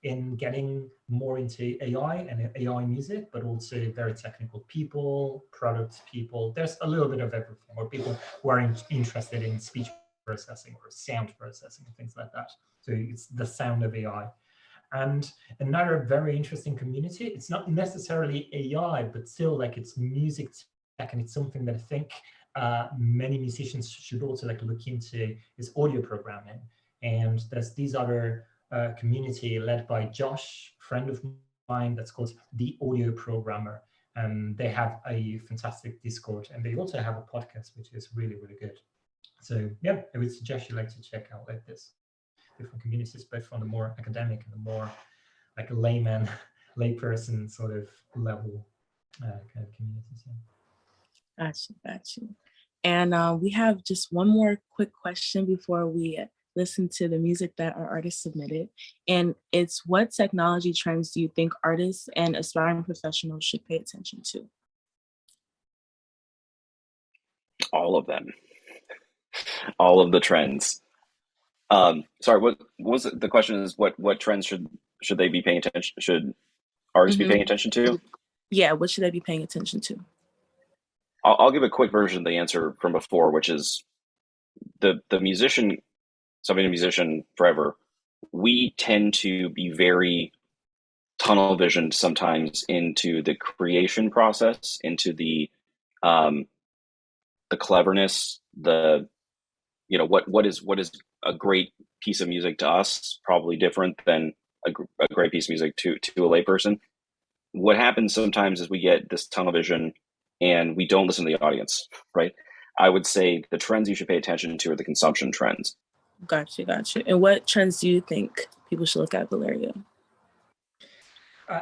in getting more into AI and AI music, but also very technical people, product people. There's a little bit of everything, or people who are interested in speech processing or sound processing and things like that. So it's The Sound of AI. And another very interesting community, it's not necessarily AI, but still like it's music tech, and it's something that I think many musicians should also like look into, is audio programming. And there's these other community led by Josh, friend of mine, that's called The Audio Programmer. And they have a fantastic Discord, and they also have a podcast, which is really, really good. So yeah, I would suggest you like to check out like this different communities, both from the more academic and the more like a layperson sort of level kind of communities. Yeah. Gotcha. And we have just one more quick question before we listen to the music that our artists submitted. And it's, what technology trends do you think artists and aspiring professionals should pay attention to? all of them, all of the trends. Sorry, what was it? The question is what trends should they be paying attention? Should artists be paying attention to? Yeah, what should they be paying attention to? I'll give a quick version of the answer from before, which is the musician. So I've been a musician forever. We tend to be very tunnel visioned sometimes into the creation process, into the cleverness, what is a great piece of music to us, probably different than a great piece of music to a layperson. What happens sometimes is we get this tunnel vision and we don't listen to the audience, right? I would say the trends you should pay attention to are the consumption trends. Gotcha. And what trends do you think people should look at, Valerio?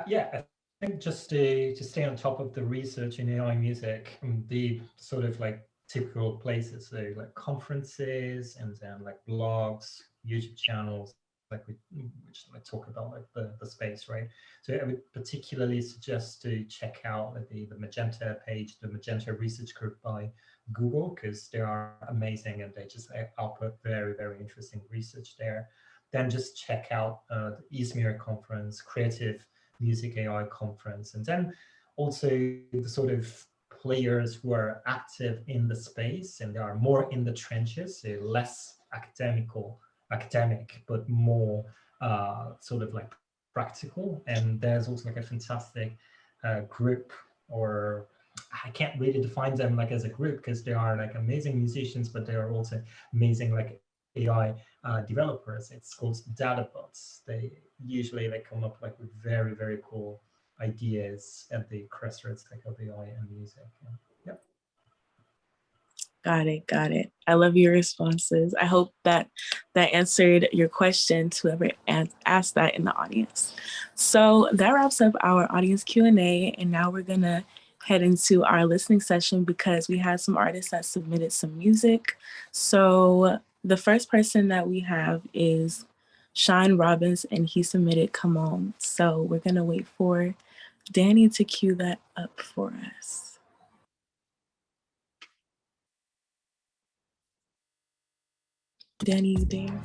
Yeah, I think just to stay on top of the research in AI music, the sort of like typical places, so like conferences and then like blogs, YouTube channels, which talk about like the space, right? So I would particularly suggest to check out the Magenta page, the Magenta research group by Google, because they are amazing and they just output very, very interesting research there. Then just check out the ADVISR conference, Creative Music AI conference, and then also the sort of players who are active in the space and they are more in the trenches, so less academic, but more sort of like practical. And there's also like a fantastic group, or I can't really define them like as a group because they are like amazing musicians, but they are also amazing like AI developers. It's called DataBots. They usually come up like with very, very cool ideas at the crossroads like of AI and music. Yep. Got it. I love your responses. I hope that answered your question to whoever asked that in the audience. So that wraps up our audience Q&A, and now we're gonna head into our listening session because we had some artists that submitted some music. So the first person that we have is Sean Robbins, and he submitted Come On. So we're gonna wait for Danny to cue that up for us. Danny, you there?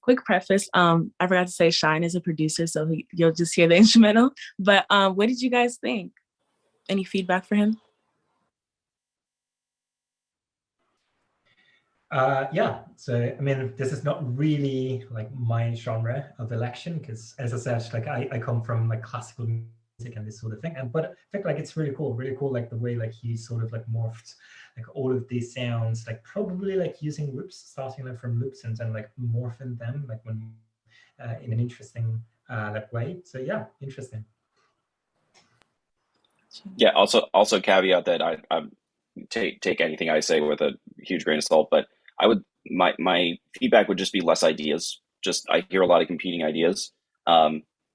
Quick preface, I forgot to say Shine is a producer, so you'll just hear the instrumental. But what did you guys think? Any feedback for him? Yeah, so I mean, this is not really like my genre of election because, as I said, like I come from like classical music and this sort of thing, but I think like it's really cool like the way like he sort of like morphed like all of these sounds, like probably like using loops, starting like from loops and then like morphing them like when in an interesting like way. So yeah, interesting. Yeah. Also caveat that I take anything I say with a huge grain of salt, but I would my feedback would just be less ideas. Just I hear a lot of competing ideas,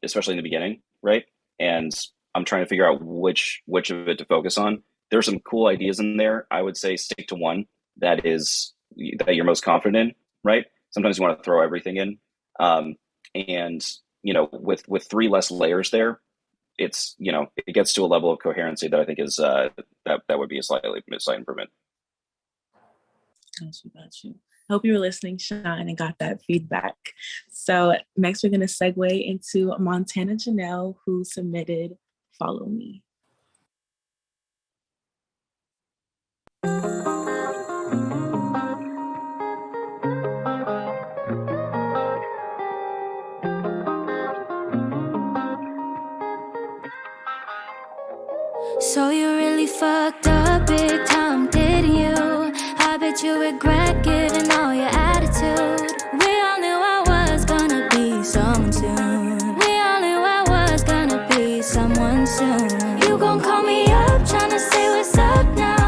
especially in the beginning, right? And I'm trying to figure out which of it to focus on. There's some cool ideas in there. I would say stick to one that you're most confident in, right? Sometimes you want to throw everything in, and with 3 less layers there, it's it gets to a level of coherency that I think is that would be a slight improvement. Got you. I hope you were listening, Sean, and got that feedback. So next we're going to segue into Montana Janelle, who submitted Follow Me. So you really fucked up big time, didn't you? I bet you regret giving all your attitude. We all knew I was gonna be someone soon. We all knew I was gonna be someone soon. You gon' call me up, tryna say what's up now.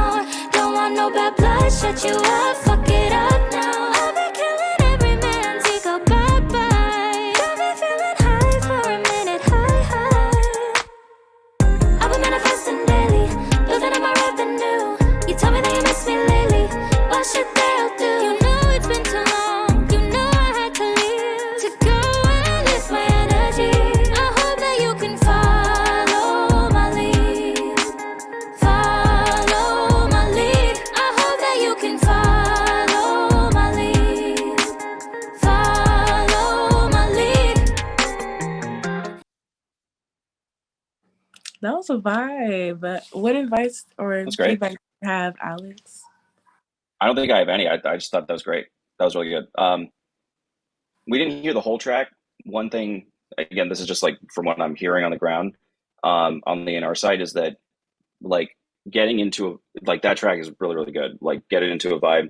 Don't want no bad blood, shut you up, fuck it up now. I've been killing every man, take a bye-bye. Got me feeling high for a minute, high. I've been manifesting daily, building up my revenue. You tell me that you miss me lately, what should they do? You know it's been too long, you know I had to leave to go and lift my energy. I hope that you can follow my lead, follow my lead. I hope that you can follow my lead, follow my lead. That was a vibe. What advice or That's great. feedback do you have, Alex? I don't think I have any. I just thought that was great. That was really good. We didn't hear the whole track. One thing, again, this is just like from what I'm hearing on the ground, on the NR side, is that like getting into like that track is really, really good. Like get it into a vibe,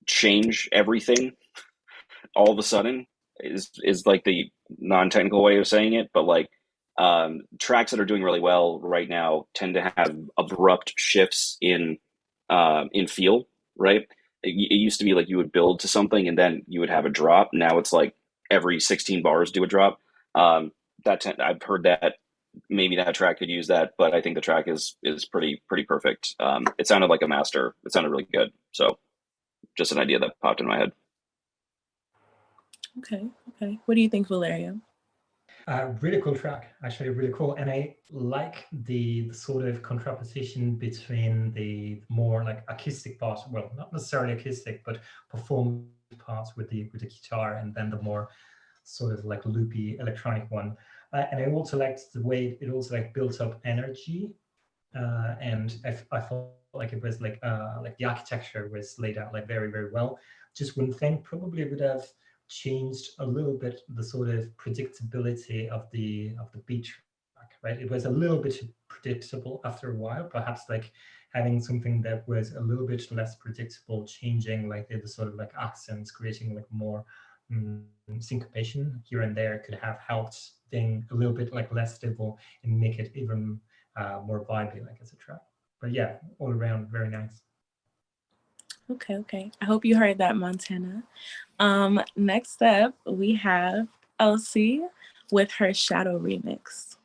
change everything all of a sudden is like the non-technical way of saying it, but like tracks that are doing really well right now tend to have abrupt shifts in feel, right? It used to be like you would build to something and then you would have a drop. Now it's like every 16 bars do a drop. I've heard that maybe that track could use that, but I think the track is pretty perfect. It sounded like a master. It sounded really good. So just an idea that popped in my head. Okay. What do you think, Valeria? Really cool track, actually really cool. And I like the sort of contraposition between the more like acoustic parts, well, not necessarily acoustic, but performed parts with the guitar, and then the more sort of like loopy electronic one. And I also liked the way it also like built up energy. And I felt like it was like the architecture was laid out like very, very well. Just one thing, probably would have changed a little bit the sort of predictability of the beat track, right? It was a little bit predictable after a while, perhaps like having something that was a little bit less predictable, changing like the sort of like accents, creating like more syncopation here and there could have helped thing a little bit like less stable and make it even more vibey like as a track. But yeah, all around very nice. Okay. I hope you heard that, Montana. Next up, we have Elsie with her Shadow remix.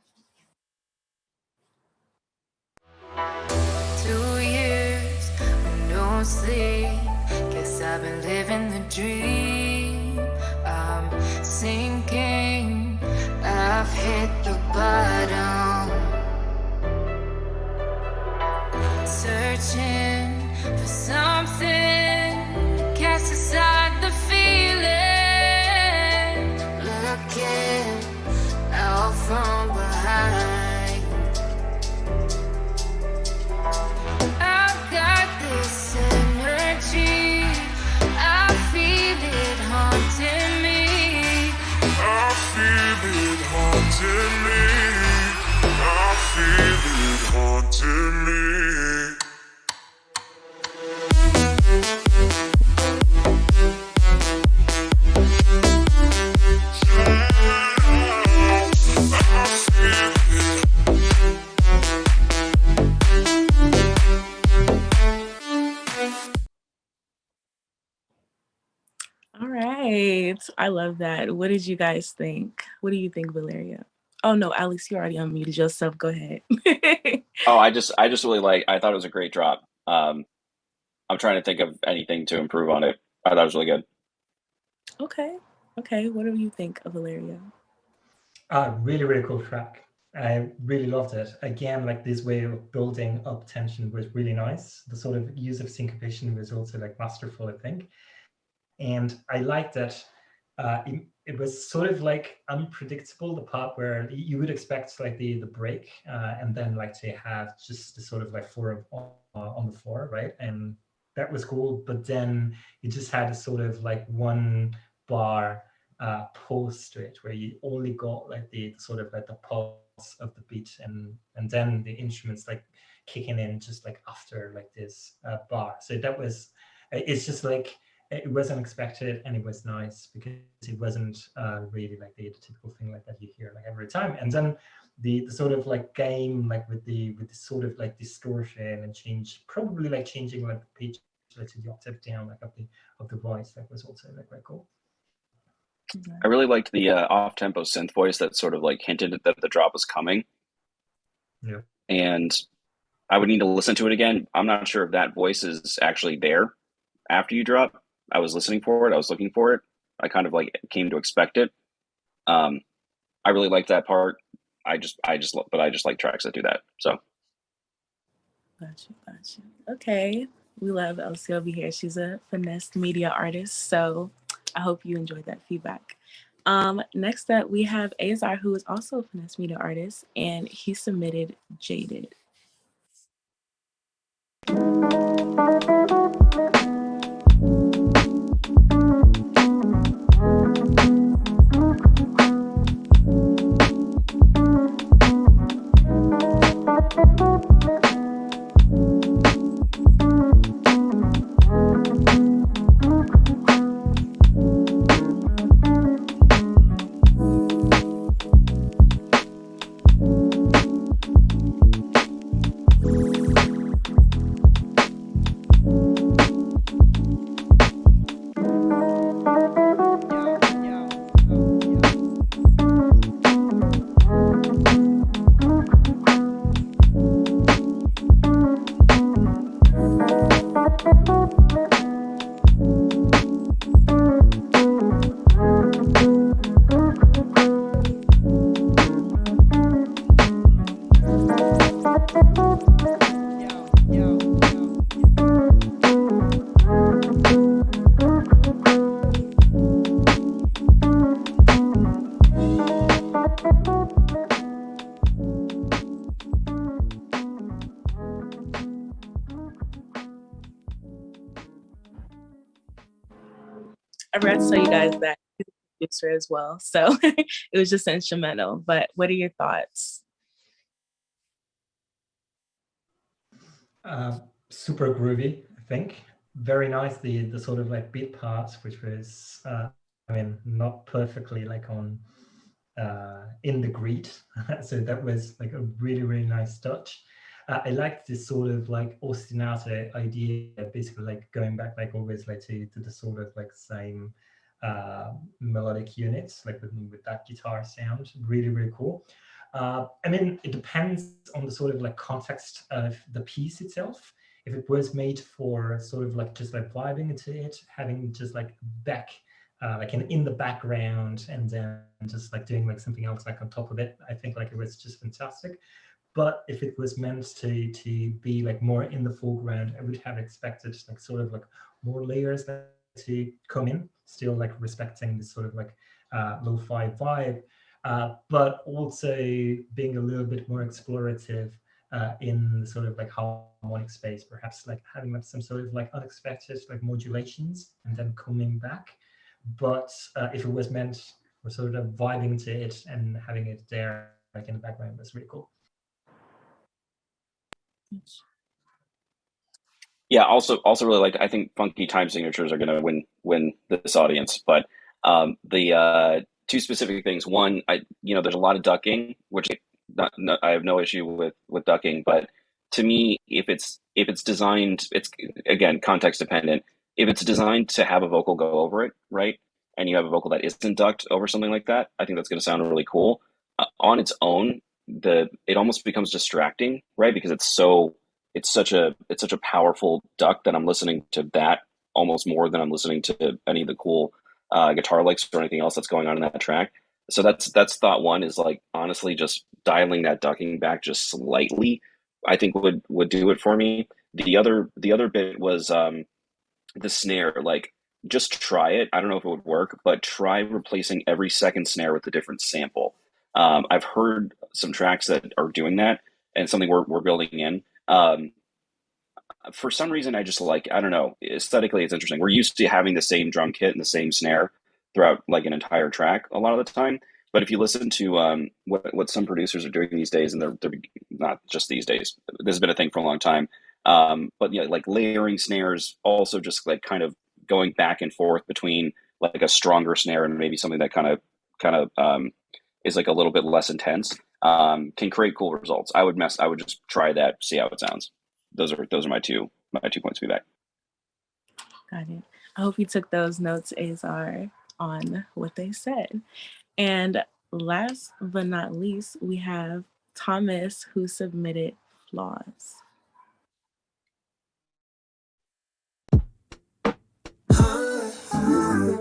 2 years with no sleep. Guess I've been living the dream. I'm sinking. I've hit the bottom. Searching for something to cast aside the feeling. Looking out from behind. I've got this energy. I feel it haunting me. I feel it haunting me. I feel it haunting me. All right. I love that. What did you guys think? What do you think, Valeria? Oh no, Alex, you already unmuted yourself. Go ahead. Oh, I just really I thought it was a great drop. I'm trying to think of anything to improve on it. I thought it was really good. Okay. What do you think of Valeria? Really, really cool track. I really loved it. Again, like this way of building up tension was really nice. The sort of use of syncopation was also like masterful, I think. And I like that it was sort of like unpredictable, the part where you would expect like the break, and then like to have just the sort of like four on the floor, right? And that was cool. But then you just had a sort of like one bar pulse to it, where you only got like the sort of like the pulse of the beat, and then the instruments like kicking in just like after like this bar. So that was, it's just like, it was unexpected, and it was nice because it wasn't really like the typical thing like that you hear like every time. And then the sort of like game like with the sort of like distortion and change, probably like changing like the pitch like to the octave down like of the voice, that was also like quite cool. I really liked the off-tempo synth voice that sort of like hinted that the drop was coming. Yeah. And I would need to listen to it again. I'm not sure if that voice is actually there after you drop. I was listening for it. I was looking for it. I kind of like came to expect it. I really like that part. I just like tracks that do that. So. Gotcha. Okay. We love Elsie over here. She's a Finessed media artist. So I hope you enjoyed that feedback. Next up, we have ADVISR, who is also a Finessed media artist, and he submitted Jaded. I forgot to tell you guys that he's a producer as well, so it was just instrumental. But what are your thoughts? Super groovy, I think. Very nice. The sort of like beat parts, which was, I mean, not perfectly like on in the grid. So that was like a really nice touch. I liked this sort of like ostinato idea, basically like going back like always like to the sort of like same melodic units, like with that guitar sound. Really cool. I mean, it depends on the sort of like context of the piece itself. If it was made for sort of like just like vibing into it, having just like back like in the background, and then just like doing like something else like on top of it, I think like it was just fantastic. But if it was meant to be like more in the foreground, I would have expected like sort of like more layers to come in, still like respecting this sort of like lo-fi vibe, but also being a little bit more explorative in the sort of like harmonic space, perhaps like having like some sort of like unexpected like modulations and then coming back. But if it was meant for sort of vibing to it and having it there like in the background, was really cool. Yeah, also really like, I think funky time signatures are gonna win this audience. But the two specific things. One, there's a lot of ducking, which I have no issue with ducking, but to me, if it's designed, it's again context dependent. If it's designed to have a vocal go over it, right, and you have a vocal that isn't ducked over something like that, I think that's going to sound really cool. On its own, it almost becomes distracting, right? Because it's such a powerful duck that I'm listening to that almost more than I'm listening to any of the cool guitar licks or anything else that's going on in that track. So that's thought one, is like honestly just dialing that ducking back just slightly, I think would do it for me. The other bit was the snare. Like just try it. I don't know if it would work, but try replacing every second snare with a different sample. I've heard some tracks that are doing that, and something we're building in. For some reason, I just like, I don't know, aesthetically, it's interesting. We're used to having the same drum kit and the same snare throughout like an entire track a lot of the time. But if you listen to what some producers are doing these days, and they're not just these days, this has been a thing for a long time. But yeah, like layering snares, also just like kind of going back and forth between like a stronger snare and maybe something that kind of is like a little bit less intense, can create cool results. I would just try that, see how it sounds. Those are my two points of feedback. Got it. I hope you took those notes, ADVISR, on what they said. And last but not least, we have Thomas, who submitted Flaws.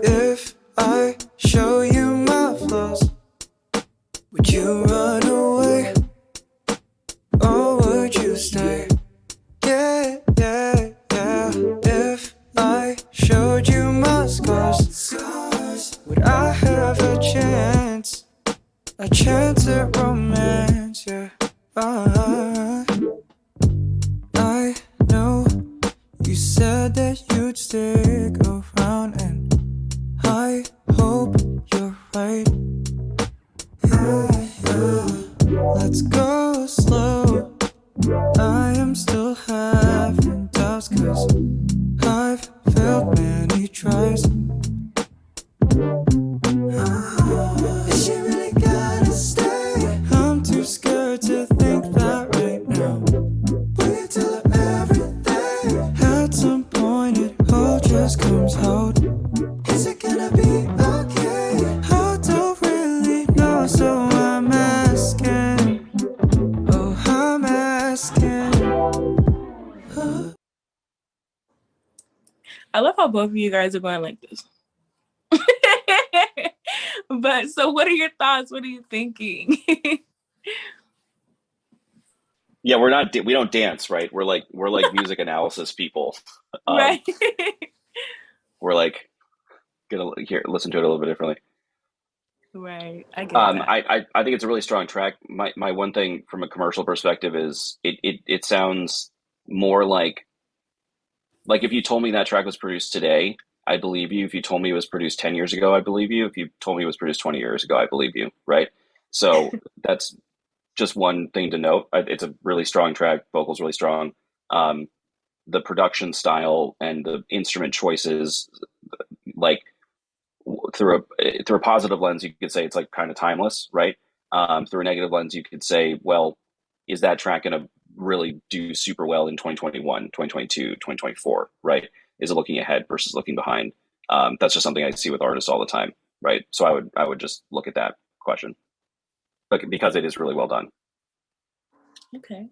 If I show you my flaws, would you run away or would you stay? Yeah, yeah, yeah. If I showed you my scars, would I have a chance at romance? Yeah. I know you said that you'd stick around, and I hope you're right. Let's go slow. I am still having doubts, 'cause I've failed many tries. Is she really gotta stay? I'm too scared to think that right now. Will you tell her everything? At some point it all just comes out. Is it gonna be okay? I don't really know, so I'm asking. Oh, I'm asking. I love how both of you guys are going like this. But so what are your thoughts? What are you thinking? Yeah, we don't dance, right? We're like music analysis people. Right. We're like gonna listen to it a little bit differently. Right. I get that. I think it's a really strong track. My one thing from a commercial perspective is it sounds more like if you told me that track was produced today, I believe you. If you told me it was produced 10 years ago, I believe you. If you told me it was produced 20 years ago, I believe you, right? So that's just one thing to note. It's a really strong track, vocals really strong. The production style and the instrument choices, like through a positive lens, you could say it's like kind of timeless, right? Through a negative lens, you could say, well, is that track going to really do super well in 2021, 2022, 2024, right? Is it looking ahead versus looking behind? That's just something I see with artists all the time, right? So I would just look at that question, but because it is really well done. Okay.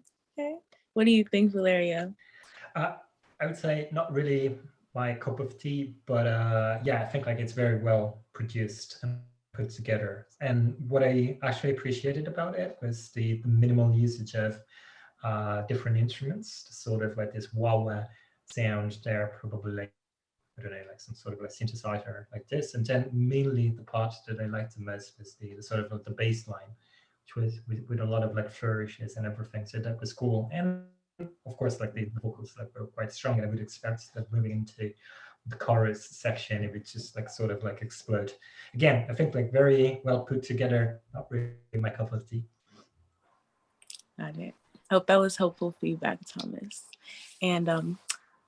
What do you think, Valerio? I would say not really my cup of tea, but yeah, I think like it's very well produced and put together. And what I actually appreciated about it was the minimal usage of different instruments, sort of like this wah-wah sound there, probably like, I don't know, like some sort of like synthesizer like this. And then mainly the part that I liked the most was the sort of like the bass line, which was with a lot of like flourishes and everything. So that was cool. And of course, like the vocals like were quite strong, and I would expect that moving into the chorus section, it would just like sort of like explode. Again, I think like very well put together, not really my cup of tea. Got it. Hope that was helpful feedback, Thomas. And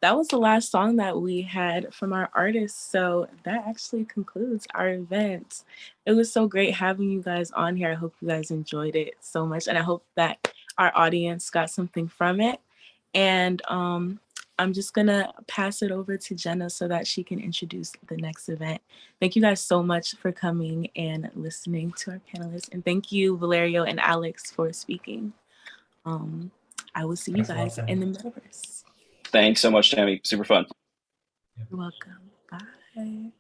that was the last song that we had from our artists. So that actually concludes our event. It was so great having you guys on here. I hope you guys enjoyed it so much. And I hope that our audience got something from it. And I'm just gonna pass it over to Jenna so that she can introduce the next event. Thank you guys so much for coming and listening to our panelists. And thank you, Valerio and Alex, for speaking. I will see you guys in the metaverse. Thanks so much, Tammy. Super fun. You're welcome. Bye.